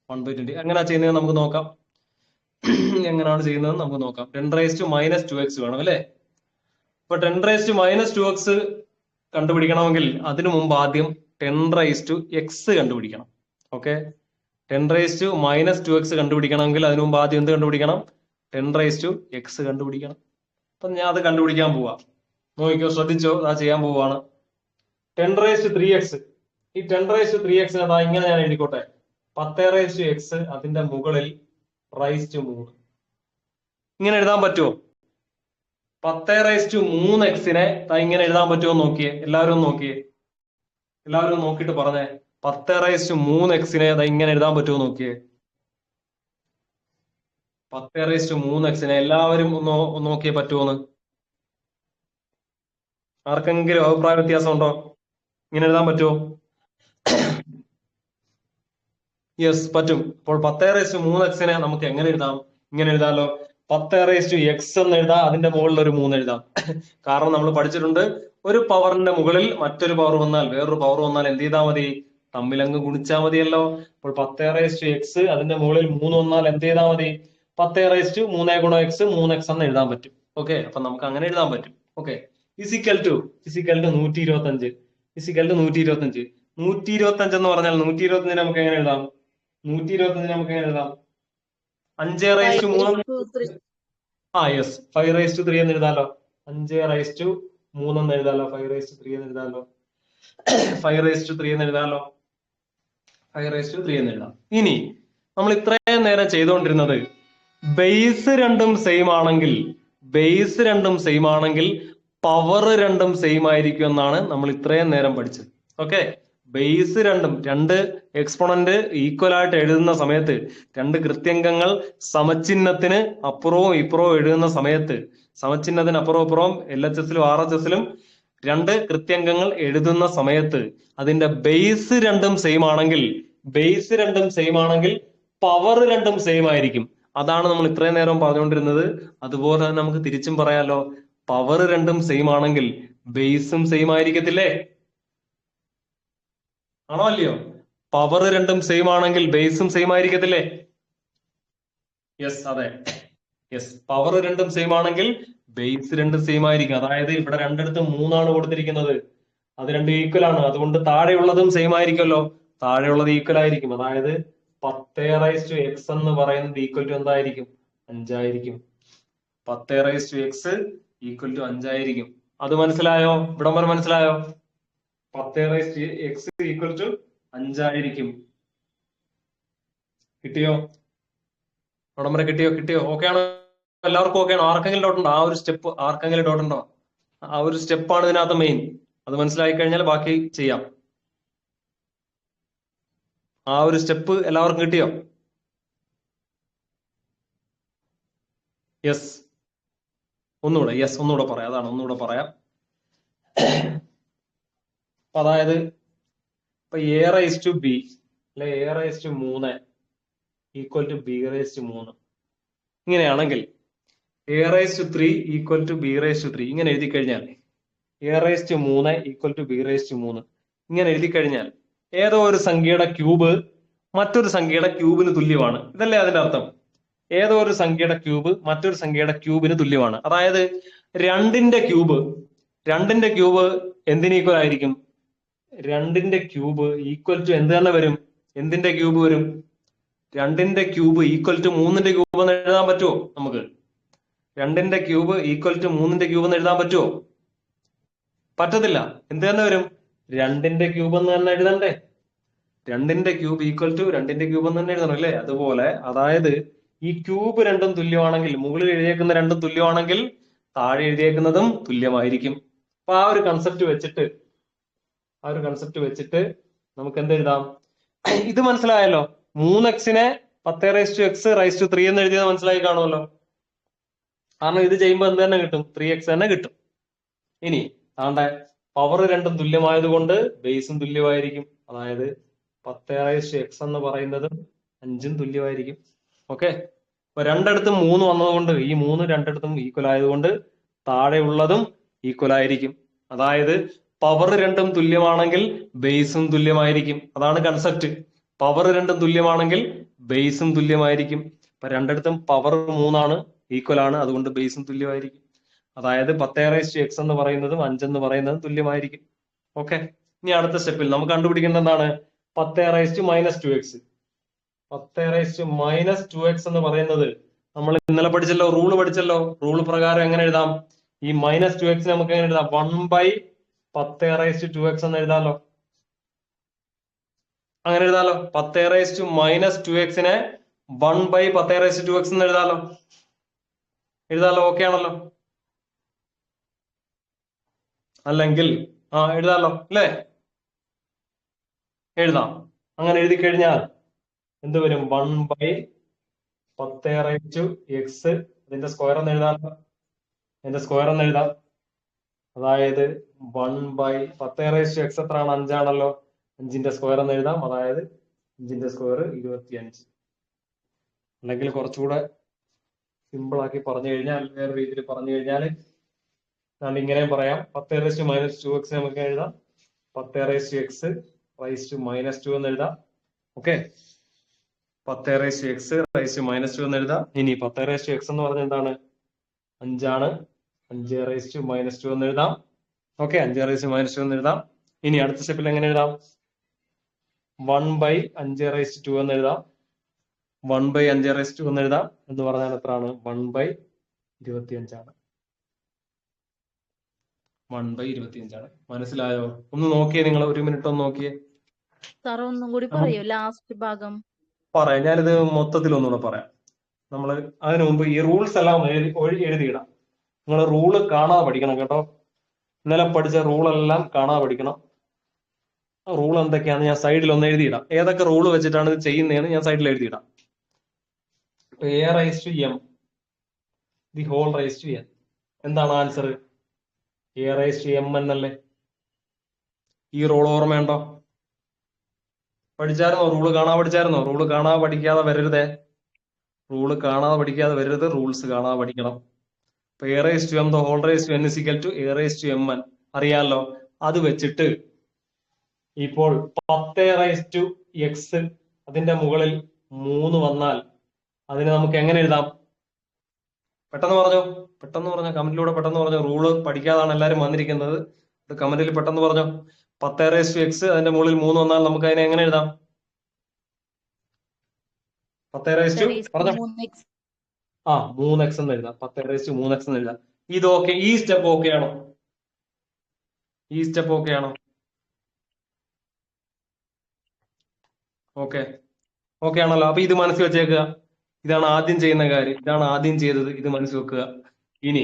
1/20. എങ്ങനെയാ ചെയ്യുന്നത് നമുക്ക് നോക്കാം. എങ്ങനെയാണ് ചെയ്യുന്നത് നമുക്ക് നോക്കാം. 10⁻²x വേണം അല്ലെ? അപ്പൊ 10⁻²x കണ്ടുപിടിക്കണമെങ്കിൽ അതിനു മുമ്പ് ആദ്യം 10⁻x കണ്ടുപിടിക്കണം. ഓക്കെ, 10⁻² കണ്ടുപിടിക്കണമെങ്കിൽ അതിനു മുമ്പ് ആദ്യം എന്ത് കണ്ടുപിടിക്കണം? 10⁻x കണ്ടുപിടിക്കണം. അപ്പൊ ഞാൻ അത് കണ്ടുപിടിക്കാൻ പോവാ. നോക്കിക്കോ, ശ്രദ്ധിച്ചോ, ആ ചെയ്യാൻ പോവാണ്. 10⁻3x. ഈ 10⁻3x ഇങ്ങനെ ഞാൻ എഴുതിക്കോട്ടെ. 10⁻x അതിന്റെ മുകളിൽ ⁻3. ഇങ്ങനെ എഴുതാൻ പറ്റുമോ? 10⁻3x ഇങ്ങനെ എഴുതാൻ പറ്റുമോ നോക്കിയേ. എല്ലാവരും നോക്കിയേ, എല്ലാവരും നോക്കിയിട്ട് പറഞ്ഞേ. 10⁻3x ഇങ്ങനെ എഴുതാൻ പറ്റുമോ നോക്കിയേ. 10⁻3x എല്ലാവരും ഒന്ന് നോക്കിയേ പറ്റുമോന്ന്. ആർക്കെങ്കിലും അഭിപ്രായ വ്യത്യാസം ഉണ്ടോ? ഇങ്ങനെ എഴുതാൻ പറ്റുമോ? യെസ്, പറ്റും. അപ്പോൾ 10⁻3x നമുക്ക് എങ്ങനെ എഴുതാം? ഇങ്ങനെ എഴുതാലോ. 10⁻x എന്ന് എഴുതാം, അതിന്റെ മുകളിൽ ഒരു 3 എഴുതാം. കാരണം നമ്മൾ പഠിച്ചിട്ടുണ്ട്, ഒരു പവറിന്റെ മുകളിൽ മറ്റൊരു പവർ വന്നാൽ, വേറൊരു പവർ വന്നാൽ എന്ത് ചെയ്താൽ മതി? തമ്മിലങ്ങ് ഗുണിച്ചാൽ മതിയല്ലോ. അപ്പോൾ 10⁻x അതിന്റെ മുകളിൽ 3 വന്നാൽ എന്ത് ചെയ്താൽ മതി? 10⁻3 ഗുണം x, 3x എന്ന് എഴുതാൻ പറ്റും. ഓക്കെ, അപ്പൊ നമുക്ക് അങ്ങനെ എഴുതാൻ പറ്റും. Okay, is equal to 125. 125 എന്ന് പറഞ്ഞാൽ 125 നമുക്ക് എങ്ങനെ എഴുതാം? 125 നമുക്ക് എങ്ങനെ എഴുതാം? 5⁻3. യെസ്, 5⁻3 എന്ന് എഴുതാലോ. 5⁻3 എന്ന് എഴുതാലോ. 5⁻3 എന്ന് എഴുതാലോ. 5⁻3 എന്ന് എഴുതാലോ. 5⁻3 എന്ന് എഴുതാം. ഇനി നമ്മൾ ഇത്രയും നേരം ചെയ്തുകൊണ്ടിരുന്നത് ബേസ് രണ്ടും സെയിം ആണെങ്കിൽ പവർ രണ്ടും സെയിം ആയിരിക്കും എന്നാണ് നമ്മൾ ഇത്രയും നേരം പഠിച്ചത്. ഓക്കെ, ബേസ് രണ്ട് എക്സ്പോണന്റ് ഈക്വൽ ആയിട്ട് എഴുതുന്ന സമയത്ത്, രണ്ട് കൃത്യംഗങ്ങൾ സമചിഹ്നത്തിന് അപ്പുറവും ഇപ്പുറവും എഴുതുന്ന സമയത്ത്, സമചിഹ്നത്തിന് അപ്പുറവും ഇപ്പുറവും LHSലും RHSലും രണ്ട് കൃത്യംഗങ്ങൾ എഴുതുന്ന സമയത്ത് അതിന്റെ ബേസ് രണ്ടും സെയിം ആണെങ്കിൽ പവർ രണ്ടും സെയിം ആയിരിക്കും. അതാണ് നമ്മൾ ഇത്രയും നേരം പറഞ്ഞുകൊണ്ടിരുന്നത്. അതുപോലെ തന്നെ നമുക്ക് തിരിച്ചും പറയാലോ. പവർ രണ്ടും സെയിം ആണെങ്കിൽ ബേസും സെയിം ആയിരിക്കത്തില്ലേ? ആണോ അല്ലയോ? പവർ രണ്ടും സെയിം ആണെങ്കിൽ ബേസും സെയിം ആയിരിക്കത്തില്ലേ? യെസ്, അതെ. യെസ്, പവർ രണ്ടും സെയിം ആണെങ്കിൽ ബേസ് രണ്ടും സെയിം ആയിരിക്കും. അതായത് ഇവിടെ രണ്ടിടത്ത് 3 കൊടുത്തിരിക്കുന്നത്, അത് രണ്ടും ഈക്വൽ ആണ്. അതുകൊണ്ട് താഴെയുള്ളതും സെയിം ആയിരിക്കുമല്ലോ. താഴെയുള്ളത് ഈക്വൽ ആയിരിക്കും. അതായത് 10⁻x എന്ന് പറയുന്നത് ഈക്വൽ ടു എന്തായിരിക്കും? 5 ആയിരിക്കും. 10⁻x ഈക്വൽ ടു 5 ആയിരിക്കും. അത് മനസ്സിലായോ? ഇവിടം വരെ മനസ്സിലായോ? 10⁻x ഈക്വൽ ടു 5 ആയിരിക്കും. കിട്ടിയോ? ഇവിടം വരെ കിട്ടിയോ? ഓക്കെ ആണോ? എല്ലാവർക്കും ഓക്കെ ആണോ? ആർക്കെങ്കിലും ഡൗട്ട് ഉണ്ടോ? ആ ഒരു സ്റ്റെപ്പ് ആർക്കെങ്കിലും ഡൗട്ട് ഉണ്ടോ? ആ ഒരു സ്റ്റെപ്പാണ് ഇതിനകത്ത് മെയിൻ. അത് മനസ്സിലാക്കി കഴിഞ്ഞാൽ ബാക്കി ചെയ്യാം. ആ ഒരു സ്റ്റെപ്പ് എല്ലാവർക്കും കിട്ടിയോ? യെസ്, ഒന്നുകൂടെ പറയാം. ഒന്നുകൂടെ പറയാം. അപ്പൊ അതായത് ഇപ്പൊ a⁻b അല്ലെ, a⁻3 ഈക്വൽ ടു b⁻3 ഇങ്ങനെയാണെങ്കിൽ a⁻3 ഈക്വൽ ടു b⁻3 ഇങ്ങനെ എഴുതി കഴിഞ്ഞാൽ, a⁻3 ഈക്വൽ ടു b⁻3 ഇങ്ങനെ എഴുതി കഴിഞ്ഞാൽ ഏതോ ഒരു സംഖ്യയുടെ ക്യൂബ് മറ്റൊരു സംഖ്യയുടെ ക്യൂബിന് തുല്യമാണ്. ഇതല്ലേ അതിന്റെ അർത്ഥം? ഏതോ ഒരു സംഖ്യയുടെ ക്യൂബ് മറ്റൊരു സംഖ്യയുടെ ക്യൂബിന് തുല്യമാണ്. അതായത് രണ്ടിന്റെ ക്യൂബ് എന്തിന് ഈക്വൽ ആയിരിക്കും? 2ന്റെ ക്യൂബ് ഈക്വൽ ടു എന്ത് തന്നെ വരും? എന്തിന്റെ ക്യൂബ് വരും? 2ന്റെ ക്യൂബ് ഈക്വൽ ടു 3ന്റെ ക്യൂബ് എന്ന് എഴുതാൻ പറ്റുമോ നമുക്ക്? 2ന്റെ ക്യൂബ് ഈക്വൽ ടു 3ന്റെ ക്യൂബ് എന്ന് എഴുതാൻ പറ്റുമോ? പറ്റത്തില്ല. എന്ത് തന്നെ വരും? 2ന്റെ ക്യൂബ് എന്ന് തന്നെ എഴുതണ്ടേ? 2ന്റെ ക്യൂബ് ഈക്വൽ ടു 2ന്റെ ക്യൂബ് എന്ന് തന്നെ എഴുതണം അല്ലേ? അതുപോലെ അതായത് ഈ ക്യൂബ് രണ്ടും തുല്യമാണെങ്കിൽ, മുകളിൽ എഴുതിയേക്കുന്ന രണ്ടും തുല്യമാണെങ്കിൽ താഴെ എഴുതിയേക്കുന്നതും തുല്യമായിരിക്കും. അപ്പൊ ആ ഒരു കൺസെപ്റ്റ് വെച്ചിട്ട് നമുക്ക് എന്ത് എഴുതാം? ഇത് മനസ്സിലായല്ലോ. 3x-നെ 10⁻⁻³ എന്ന് എഴുതിയത് മനസ്സിലായി കാണുമല്ലോ. കാരണം ഇത് ചെയ്യുമ്പോൾ എന്ത് തന്നെ കിട്ടും? 3x തന്നെ കിട്ടും. ഇനി ആണ്ടെ പവർ രണ്ടും തുല്യമായത് കൊണ്ട് ബേസും തുല്യമായിരിക്കും. അതായത് 10⁻x എന്ന് പറയുന്നത് 5ഉം തുല്യമായിരിക്കും. ഓക്കെ, അപ്പൊ രണ്ടിടത്തും 3 വന്നതുകൊണ്ട് ഈ 3 രണ്ടിടത്തും ഈക്വൽ ആയതുകൊണ്ട് താഴെ ഉള്ളതും ഈക്വൽ ആയിരിക്കും. അതായത് പവർ രണ്ടും തുല്യമാണെങ്കിൽ ബേസും തുല്യമായിരിക്കും. അതാണ് കൺസെപ്റ്റ്. പവർ രണ്ടും തുല്യമാണെങ്കിൽ ബേസും തുല്യമായിരിക്കും. അപ്പൊ രണ്ടിടത്തും പവർ 3 ഈക്വൽ ആണ്, അതുകൊണ്ട് ബേസും തുല്യമായിരിക്കും. അതായത് 10⁻x എന്ന് പറയുന്നതും 5 എന്ന് പറയുന്നതും തുല്യമായിരിക്കും. ഓക്കെ, ഇനി അടുത്ത സ്റ്റെപ്പിൽ നമുക്ക് കണ്ടുപിടിക്കേണ്ട എന്താണ്? 10⁻⁻²x. 10⁻⁻² എന്ന് പറയുന്നത് നമ്മൾ ഇന്നലെ പഠിച്ചല്ലോ, റൂള് പ്രകാരം എങ്ങനെ എഴുതാം? ഈ -2x നമുക്ക് എങ്ങനെ എഴുതാം? 1/10⁻² എന്ന് എഴുതാലോ. അങ്ങനെ എഴുതാലോ. 10⁻⁻²നെ 1/10⁻² എന്ന് എഴുതാലോ. ഓക്കെ ആണല്ലോ. അല്ലെങ്കിൽ എഴുതാലോ അല്ലേ? എഴുതാം. അങ്ങനെ എഴുതി കഴിഞ്ഞാൽ എന്ത് വരും? 1/10⁻⁻x അതിന്റെ സ്ക്വയർ എന്ന് എഴുതാമല്ലോ. അതായത് 1/10⁻x എത്രയാണ്? 5 ആണല്ലോ. 5ന്റെ സ്ക്വയർ എന്ന് എഴുതാം. അതായത് 5ന്റെ സ്ക്വയർ 25. അല്ലെങ്കിൽ കുറച്ചുകൂടെ സിമ്പിൾ ആക്കി പറഞ്ഞു കഴിഞ്ഞാൽ, വേറെ രീതിയിൽ പറഞ്ഞു കഴിഞ്ഞാൽ ഇങ്ങനെയും പറയാം. 10⁻⁻²x നമുക്ക് എഴുതാം. 10⁻⁻x⁻² എന്ന് എഴുതാം. ഓക്കെ, 10⁻⁻x⁻² എന്ന് എഴുതാം. ഇനി 10⁻x എന്ന് പറഞ്ഞാൽ എന്താണ്? 5 ആണ്. 5⁻⁻² എന്ന് എഴുതാം. ഓക്കെ, 5⁻⁻² എന്ന് എഴുതാം. ഇനി അടുത്ത സ്റ്റെപ്പിൽ എങ്ങനെ എഴുതാം? 1/5⁻² എന്ന് എഴുതാം. 1/5⁻² എന്ന് എഴുതാം. എന്ന് പറഞ്ഞാൽ എത്രയാണ്? 1/25 ആണ്. 1/25 ആണ്. മനസ്സിലായോ? ഒന്ന് നോക്കിയേ, നിങ്ങൾ ഒരു മിനിറ്റ് ഒന്ന് നോക്കിയേ. ഒന്നും കൂടി പറയൂ ലാസ്റ്റ് ഭാഗം. പറയാം, ഞാനിത് മൊത്തത്തിൽ ഒന്നുകൂടെ പറയാം. നമ്മൾ അതിനു മുമ്പ് ഈ റൂൾസ് എല്ലാം എഴുതിയിടാം. നിങ്ങൾ റൂള് കാണാതെ പഠിക്കണം കേട്ടോ. ഇന്നലെ പഠിച്ച റൂളെല്ലാം കാണാതെ പഠിക്കണം. റൂൾ എന്തൊക്കെയാണെന്ന് ഞാൻ സൈഡിൽ ഒന്ന് എഴുതിയിടാം. ഏതൊക്കെ റൂള് വെച്ചിട്ടാണ് ഇത് ചെയ്യുന്നതെന്ന് ഞാൻ സൈഡിൽ എഴുതിയിടാം. a⁻m the whole raise to n. എന്താണ് ആൻസർ? a⁻m എന്നല്ലേ? ഈ റൂൾ ഓർമ്മയുണ്ടോ? പഠിച്ചായിരുന്നോ? റൂള് കാണാതെ പഠിച്ചായിരുന്നോ? റൂള് കാണാതെ പഠിക്കാതെ വരരുതേ. റൂള് കാണാതെ പഠിക്കാതെ വരരുത്, റൂൾസ് കാണാതെ പഠിക്കണം. അപ്പൊ a⁻m the whole raise to n = a⁻mn അറിയാലോ. അത് വെച്ചിട്ട് ഇപ്പോൾ 10⁻x അതിന്റെ മുകളിൽ 3 വന്നാൽ അതിനെ നമുക്ക് എങ്ങനെ എഴുതാം? പെട്ടെന്ന് പറഞ്ഞോ. കമന്റിലൂടെ പെട്ടെന്ന് പറഞ്ഞോ. റൂള് പഠിക്കാതാണ് എല്ലാരും വന്നിരിക്കുന്നത്. അത് കമന്റിൽ പെട്ടെന്ന് പറഞ്ഞോ. 10⁻x അതിന്റെ മുകളിൽ 3 വന്നാൽ നമുക്ക് അതിനെ എങ്ങനെ എഴുതാം? 10⁻3x എന്ന് എഴുതാം. 10⁻3x എന്ന് എഴുതാം. ഇത് ഓക്കെ? ഈ സ്റ്റെപ്പ് ഓക്കെ ആണോ? ഓക്കെ ആണല്ലോ. അപ്പൊ ഇത് മനസ്സിൽ വെച്ചേക്കുക. ഇതാണ് ആദ്യം ചെയ്യുന്ന കാര്യം. ഇതാണ് ആദ്യം ചെയ്തത്. ഇത് മനസ്സിൽ വെക്കുക. ഇനി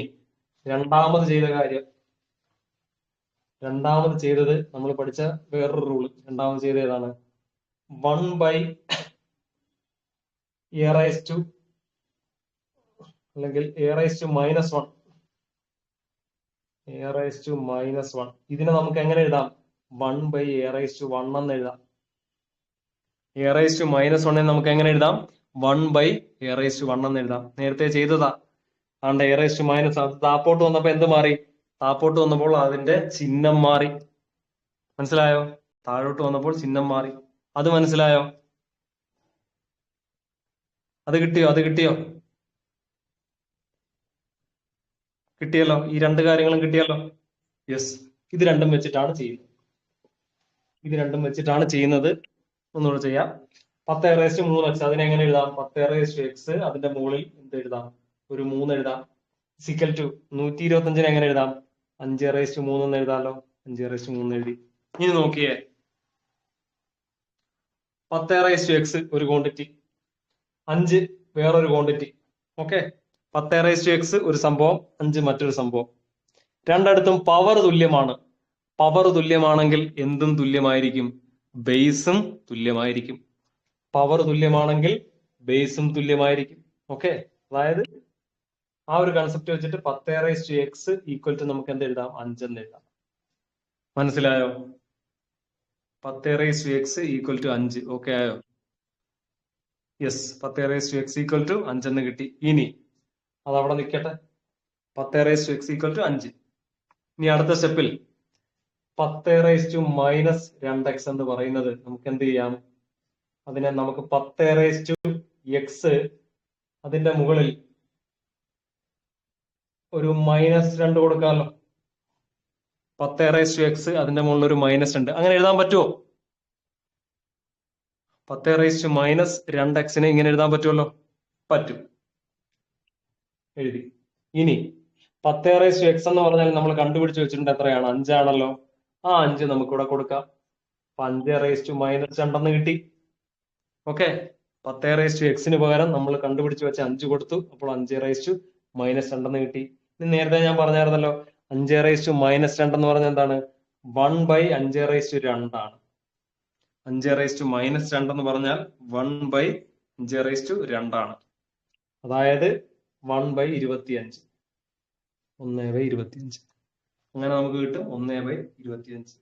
രണ്ടാമത് ചെയ്തത് നമ്മൾ പഠിച്ച വേറൊരു റൂള്. രണ്ടാമത് ചെയ്ത ഏതാണ്? 1/a⁻⁻, അല്ലെങ്കിൽ a⁻⁻1. ഇതിനെ നമുക്ക് എങ്ങനെ എഴുതാം? 1/a⁻1 എന്ന് എഴുതാം. a⁻−1 നമുക്ക് എങ്ങനെ എഴുതാം? 1/a⁻1 എന്ന് എഴുതാം. നേരത്തെ ചെയ്തതാ. ആണ്ട് a⁻−, അത് താപ്പോട്ട് വന്നപ്പോ എന്ത് മാറി? താപ്പോട്ട് വന്നപ്പോൾ അതിന്റെ ചിഹ്നം മാറി. മനസ്സിലായോ? താഴോട്ട് വന്നപ്പോൾ ചിഹ്നം മാറി. അത് മനസ്സിലായോ? അത് കിട്ടിയോ? കിട്ടിയല്ലോ. ഈ രണ്ട് കാര്യങ്ങളും കിട്ടിയല്ലോ. യെസ്, ഇത് രണ്ടും വെച്ചിട്ടാണ് ചെയ്യുന്നത്. ഒന്നുകൂടെ ചെയ്യാം. 10⁻3x അതിനെ എങ്ങനെ എഴുതാം? 10⁻x അതിന്റെ മുകളിൽ എന്ത് എഴുതാം? ഒരു 3 എഴുതാം. = 125 എങ്ങനെ എഴുതാം? 5⁻3 എന്ന് എഴുതാമല്ലോ. 5⁻3 എഴുതി. ഇനി നോക്കിയേ 10⁻x ഒരു ക്വാണ്ടിറ്റി, 5 വേറൊരു ക്വാണ്ടിറ്റി. ഓക്കെ, 10⁻x ഒരു സംഭവം, 5 മറ്റൊരു സംഭവം. രണ്ടിടത്തും പവർ തുല്യമാണ്. പവർ തുല്യമാണെങ്കിൽ എന്തും തുല്യമായിരിക്കും? ബേസും തുല്യമായിരിക്കും. പവർ തുല്യമാണെങ്കിൽ ബേസും തുല്യമായിരിക്കും. ഓക്കെ, അതായത് ആ ഒരു കൺസെപ്റ്റ് വെച്ചിട്ട് 10⁻x ഈക്വൽ ടു നമുക്ക് എന്ത് എഴുതാം? 5 എന്ന് എഴുതാം. മനസ്സിലായോ? 10⁻x equal to 5. ഓക്കെ ആയോ? യെസ്, 10⁻x ഈക്വൽ ടു 5 എന്ന് കിട്ടി. ഇനി അതവിടെ നിൽക്കട്ടെ. 10⁻x equal to 5. ഇനി അടുത്ത സ്റ്റെപ്പിൽ 10⁻−2x എന്ന് പറയുന്നത് നമുക്ക് എന്ത് ചെയ്യാം? അതിനെ നമുക്ക് 10⁻x അതിന്റെ മുകളിൽ ഒരു -2 കൊടുക്കാമല്ലോ. 10⁻x അതിന്റെ മുകളിൽ ഒരു -2 അങ്ങനെ എഴുതാൻ പറ്റുമോ? 10⁻−2x ഇങ്ങനെ എഴുതാൻ പറ്റുമല്ലോ. പറ്റും, എഴുതി. ഇനി 10⁻x എന്ന് പറഞ്ഞാൽ നമ്മൾ കണ്ടുപിടിച്ച് വെച്ചിട്ടുണ്ട് എത്രയാണ്? 5 ആണല്ലോ. ആ 5 നമുക്കിവിടെ കൊടുക്കാം. 5⁻−2 കിട്ടി. ഓക്കെ, 10⁻x പകരം നമ്മൾ കണ്ടുപിടിച്ച് വെച്ച 5 കൊടുത്തു. അപ്പോൾ 5⁻−2 കിട്ടി. ഇനി നേരത്തെ ഞാൻ പറഞ്ഞായിരുന്നല്ലോ 5⁻−2 എന്ന് പറഞ്ഞാൽ എന്താണ്? 1/5⁻2 ആണ്. 5⁻−2 എന്ന് പറഞ്ഞാൽ 1/5⁻2 ആണ്. അതായത് 1/25. 1/25 അങ്ങനെ നമുക്ക് കിട്ടും. 1/25.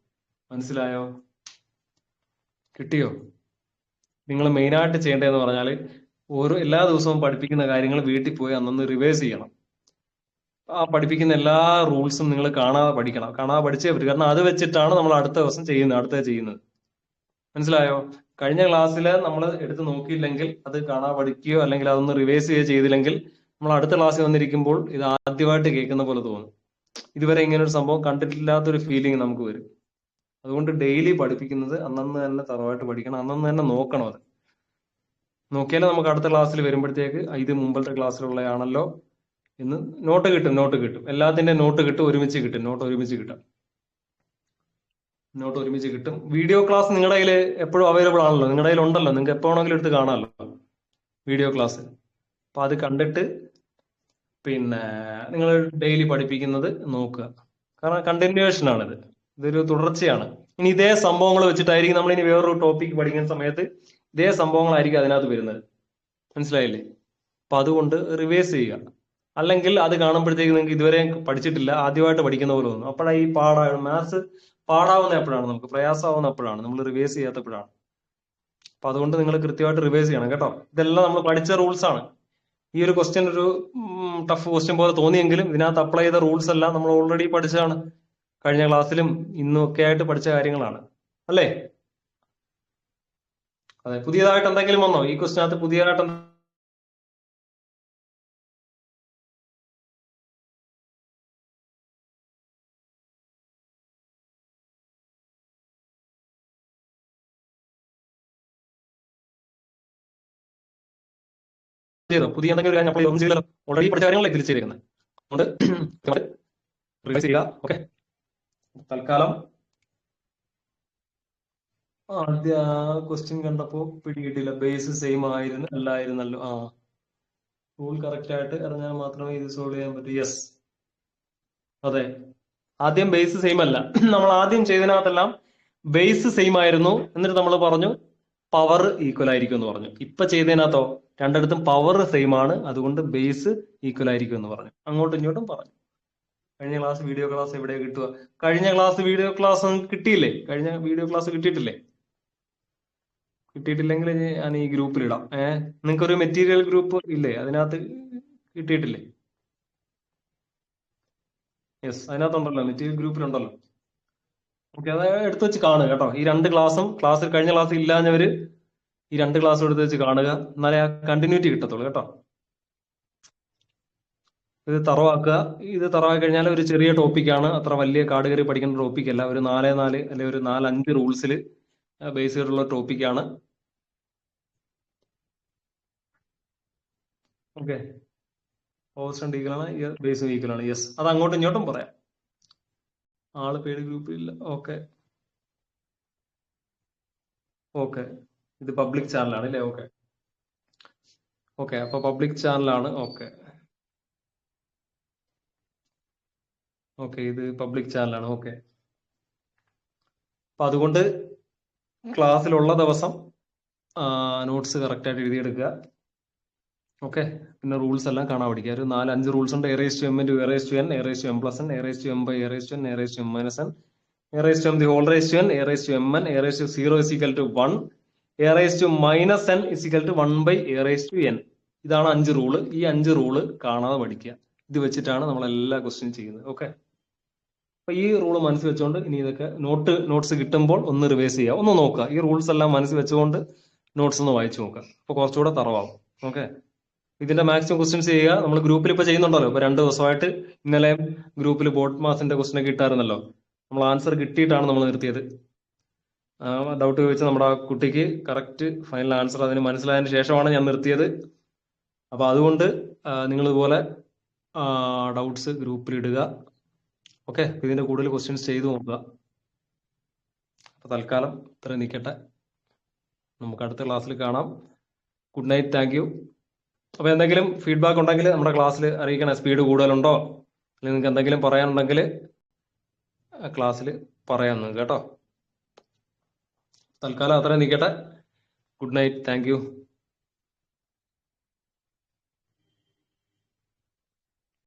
മനസ്സിലായോ? കിട്ടിയോ? നിങ്ങൾ മെയിനായിട്ട് ചെയ്യേണ്ടതെന്ന് പറഞ്ഞാൽ എല്ലാ ദിവസവും പഠിപ്പിക്കുന്ന കാര്യങ്ങൾ വീട്ടിൽ പോയി അന്നൊന്ന് റിവൈസ് ചെയ്യണം. ആ പഠിപ്പിക്കുന്ന എല്ലാ റൂൾസും നിങ്ങൾ കാണാതെ പഠിക്കണം. കാണാതെ പഠിച്ചേ പറ്റും. കാരണം അത് വെച്ചിട്ടാണ് നമ്മൾ അടുത്ത ദിവസം ചെയ്യുന്നത്. മനസ്സിലായോ? കഴിഞ്ഞ ക്ലാസ്സിൽ നമ്മൾ എടുത്ത് നോക്കിയില്ലെങ്കിൽ, അത് കാണാതെ പഠിക്കുകയോ അല്ലെങ്കിൽ അതൊന്ന് റിവൈസ് ചെയ്യുകയോ ചെയ്തില്ലെങ്കിൽ, നമ്മൾ അടുത്ത ക്ലാസ്സിൽ വന്നിരിക്കുമ്പോൾ ഇത് ആദ്യമായിട്ട് കേൾക്കുന്ന പോലെ തോന്നും. ഇതുവരെ ഇങ്ങനെ ഒരു സംഭവം കണ്ടിട്ടില്ലാത്തൊരു ഫീലിംഗ് നമുക്ക് വരും. അതുകൊണ്ട് ഡെയിലി പഠിപ്പിക്കുന്നത് അന്നന്ന് തന്നെ തറവായിട്ട് പഠിക്കണം. അന്നന്ന് തന്നെ നോക്കണം. അത് നോക്കിയാലേ നമുക്ക് അടുത്ത ക്ലാസ്സിൽ വരുമ്പോഴത്തേക്ക് ഇത് മുമ്പത്തെ ക്ലാസ്സിലുള്ളതാണല്ലോ എന്ന് നോട്ട് കിട്ടും. എല്ലാത്തിന്റെ നോട്ട് കിട്ടും. നോട്ട് ഒരുമിച്ച് കിട്ടും. വീഡിയോ ക്ലാസ് നിങ്ങളുടെ കയ്യിൽ എപ്പോഴും അവൈലബിൾ ആണല്ലോ. നിങ്ങളുടെ കയ്യിൽ ഉണ്ടല്ലോ. നിങ്ങൾക്ക് എപ്പോ വേണമെങ്കിലും എടുത്ത് കാണാമല്ലോ വീഡിയോ ക്ലാസ്. അപ്പൊ അത് കണ്ടിട്ട് പിന്നെ നിങ്ങൾ ഡെയിലി പഠിപ്പിക്കുന്നത് നോക്കുക. കാരണം കണ്ടിന്യൂവേഷൻ ആണിത്. ഇതൊരു തുടർച്ചയാണ്. ഇനി ഇതേ സംഭവങ്ങൾ വെച്ചിട്ടായിരിക്കും നമ്മൾ ഇനി വേറൊരു ടോപ്പിക് പഠിക്കുന്ന സമയത്ത് ഇതേ സംഭവങ്ങളായിരിക്കും അതിനകത്ത് വരുന്നത്. മനസ്സിലായില്ലേ? അപ്പൊ അതുകൊണ്ട് റിവൈസ് ചെയ്യുക. അല്ലെങ്കിൽ അത് കാണുമ്പോഴത്തേക്ക് നിങ്ങൾക്ക് ഇതുവരെ പഠിച്ചിട്ടില്ല, ആദ്യമായിട്ട് പഠിക്കുന്ന പോലെ തോന്നും. അപ്പോഴാണ് ഈ മാത്സ് പാടാവുന്ന എപ്പോഴാണ്, നമുക്ക് പ്രയാസമാവുന്ന എപ്പോഴാണ്, നമ്മൾ റിവൈസ് ചെയ്യാത്തപ്പോഴാണ്. അപ്പൊ അതുകൊണ്ട് നിങ്ങൾ കൃത്യമായിട്ട് റിവൈസ് ചെയ്യണം കേട്ടോ. ഇതെല്ലാം നമ്മൾ പഠിച്ച റൂൾസ് ആണ്. ഈ ഒരു ക്വസ്റ്റ്യൻ ഒരു ടഫ് ക്വസ്റ്റ്യൻ പോലെ തോന്നിയെങ്കിലും ഇതിനകത്ത് അപ്ലൈ ചെയ്ത റൂൾസ് എല്ലാം നമ്മൾ ഓൾറെഡി പഠിച്ചതാണ്. കഴിഞ്ഞ ക്ലാസ്സിലും ഇന്നും ഒക്കെ ആയിട്ട് പഠിച്ച കാര്യങ്ങളാണ് അല്ലേ? അതെ. പുതിയതായിട്ട് എന്തെങ്കിലും വന്നോ ഈ ക്വസ്റ്റ്യനകത്ത്? പുതിയതായിട്ട് പുതിയ എന്തെങ്കിലും കാര്യം അപ്ലൈ ഒന്നും ചെയ്തല്ലോ. ഓൾറെഡി പഠിച്ച കാര്യങ്ങളെ തിരിച്ചു ചെയ്തിരിക്കുന്നത്. അതുകൊണ്ട് റിവൈസ് ചെയ്യുക. ഓക്കെ, തൽക്കാലം ആദ്യ ക്വസ്റ്റ്യൻ കണ്ടപ്പോ പിടികിട്ടില്ല. ബേസ് സെയിം അല്ലായിരുന്നല്ലോ. റൂൾ കറക്റ്റ് ആയിട്ട് അറിഞ്ഞാൽ മാത്രമേ ഇത് സോൾവ് ചെയ്യാൻ പറ്റൂ. യെസ്, അതെ. ആദ്യം ബേസ് സെയിം അല്ല. നമ്മൾ ആദ്യം ചെയ്തതിനകത്തെല്ലാം ബേസ് സെയിം ആയിരുന്നു. എന്നിട്ട് നമ്മൾ പറഞ്ഞു പവർ ഈക്വൽ ആയിരിക്കും എന്ന് പറഞ്ഞു. ഇപ്പൊ ചെയ്തതിനകത്തോ രണ്ടിടത്തും പവർ സെയിം ആണ്, അതുകൊണ്ട് ബേസ് ഈക്വൽ ആയിരിക്കും എന്ന് പറഞ്ഞു. അങ്ങോട്ടും ഇങ്ങോട്ടും പറഞ്ഞു. കഴിഞ്ഞ ക്ലാസ് വീഡിയോ ക്ലാസ് എവിടെ കിട്ടുക? കഴിഞ്ഞ ക്ലാസ് വീഡിയോ ക്ലാസ് കിട്ടിയില്ലേ? കഴിഞ്ഞ വീഡിയോ ക്ലാസ് കിട്ടിയിട്ടില്ലേ? കിട്ടിയിട്ടില്ലെങ്കിൽ ഞാൻ ഈ ഗ്രൂപ്പിൽ ഇടാം. നിങ്ങൾക്കൊരു മെറ്റീരിയൽ ഗ്രൂപ്പ് ഇല്ലേ? അതിനകത്ത് കിട്ടിയിട്ടില്ലേ? യെസ്, അതിനകത്തുണ്ടല്ലോ, മെറ്റീരിയൽ ഗ്രൂപ്പിലുണ്ടല്ലോ. ഓക്കെ, അത് എടുത്തു വെച്ച് കാണുക കേട്ടോ. ഈ രണ്ട് ക്ലാസ്സിൽ കഴിഞ്ഞ ക്ലാസ് ഇല്ലാഞ്ഞവര് ഈ രണ്ട് ക്ലാസ്സും എടുത്ത് വെച്ച് കാണുക. എന്നാലേ ആ കണ്ടിന്യൂറ്റി കിട്ടത്തുള്ളൂ കേട്ടോ. ഇത് തറവാക്കുക. ഇത് തറവാക്കി കഴിഞ്ഞാൽ ഒരു ചെറിയ ടോപ്പിക്കാണ്, അത്ര വലിയ കാട് കയറി പഠിക്കേണ്ട ടോപ്പിക് അല്ല. ഒരു 4 അല്ലെങ്കിൽ ഒരു 4-5 റൂൾസിൽ ബേസ് ചെയ്തിട്ടുള്ള ടോപ്പിക്കാണ്. ഓക്കെ, കോൺസ്റ്റന്റ് ഈക്വൽ ആണ്, ബേസും ഈക്വൽ ആണ്. യെസ്, അത് അങ്ങോട്ടും ഇങ്ങോട്ടും പറയാം. ആള് പേര് ഗ്രൂപ്പിൽ ഇല്ല. ഓക്കെ, ഓക്കെ, ഇത് പബ്ലിക് ചാനലാണ് അല്ലേ? ഓക്കെ ഓക്കെ, അപ്പൊ പബ്ലിക് ചാനലാണ്. ഓക്കെ ഓക്കെ, ഇത് പബ്ലിക് ചാനലാണ്. ഓക്കെ, അപ്പൊ അതുകൊണ്ട് ക്ലാസ്സിലുള്ള ദിവസം നോട്ട്സ് കറക്റ്റായിട്ട് എഴുതിയെടുക്കുക. ഓക്കെ, പിന്നെ റൂൾസ് എല്ലാം കാണാൻ പഠിക്കുക. ഒരു 4-5 റൂൾസ് ഉണ്ട്. a(m into a(n), a(m+n), a(m/n), a(m−n), a(m the whole raised to n), a(mn), a(0) is equal to 1, a(-n) is equal to 1/a(n). ഇതാണ് 5 റൂള്. ഈ 5 റൂള് കാണാതെ പഠിക്കുക. ഇത് വെച്ചിട്ടാണ് നമ്മൾ എല്ലാ ക്വസ്റ്റ്യൻ ചെയ്യുന്നത്. ഓക്കെ, അപ്പൊ ഈ റൂള് മനസ്സിൽ വെച്ചുകൊണ്ട് ഇനി ഇതൊക്കെ നോട്ട്സ് കിട്ടുമ്പോൾ ഒന്ന് റിവൈസ് ചെയ്യുക, ഒന്ന് നോക്കുക. ഈ റൂൾസ് എല്ലാം മനസ്സിൽ വെച്ചുകൊണ്ട് നോട്ട്സ് ഒന്ന് വായിച്ചു നോക്കുക. അപ്പൊ കുറച്ചുകൂടെ തറവാകും. ഓക്കെ, ഇതിന്റെ മാക്സിമം ക്വസ്റ്റ്യൻസ് ചെയ്യുക. നമ്മൾ ഗ്രൂപ്പിൽ ഇപ്പൊ ചെയ്യുന്നുണ്ടല്ലോ. ഇപ്പൊ 2 ദിവസമായിട്ട് ഇന്നലെ ഗ്രൂപ്പിൽ ബോർഡ് മാസിന്റെ ക്വസ്റ്റ്യൻ ഒക്കെ ഇട്ടായിരുന്നല്ലോ. നമ്മൾ ആൻസർ കിട്ടിയിട്ടാണ് നമ്മൾ നിർത്തിയത്. ഡൗട്ട് ചോദിച്ച നമ്മുടെ ആ കുട്ടിക്ക് കറക്റ്റ് ഫൈനൽ ആൻസർ അതിന് മനസ്സിലായതിനു ശേഷമാണ് ഞാൻ നിർത്തിയത്. അപ്പൊ അതുകൊണ്ട് നിങ്ങൾ ഇതുപോലെ ഡൗട്ട്സ് ഗ്രൂപ്പിൽ ഇടുക. ഓക്കെ, ഇതിന്റെ കൂടുതൽ ക്വസ്റ്റ്യൻസ് ചെയ്തു നോക്കുക. അപ്പൊ തൽക്കാലം ഇത്ര നിൽക്കട്ടെ. നമുക്ക് അടുത്ത ക്ലാസ്സിൽ കാണാം. Good night, thank you. അപ്പൊ എന്തെങ്കിലും ഫീഡ്ബാക്ക് ഉണ്ടെങ്കിൽ നമ്മുടെ ക്ലാസ്സിൽ അറിയിക്കണം. സ്പീഡ് കൂടുതലുണ്ടോ, അല്ലെങ്കിൽ നിങ്ങൾക്ക് എന്തെങ്കിലും പറയാനുണ്ടെങ്കിൽ ക്ലാസ്സിൽ പറയാം നിങ്ങൾക്ക് കേട്ടോ. തൽക്കാലം അത്രയും നിൽക്കട്ടെ. Good night, thank you.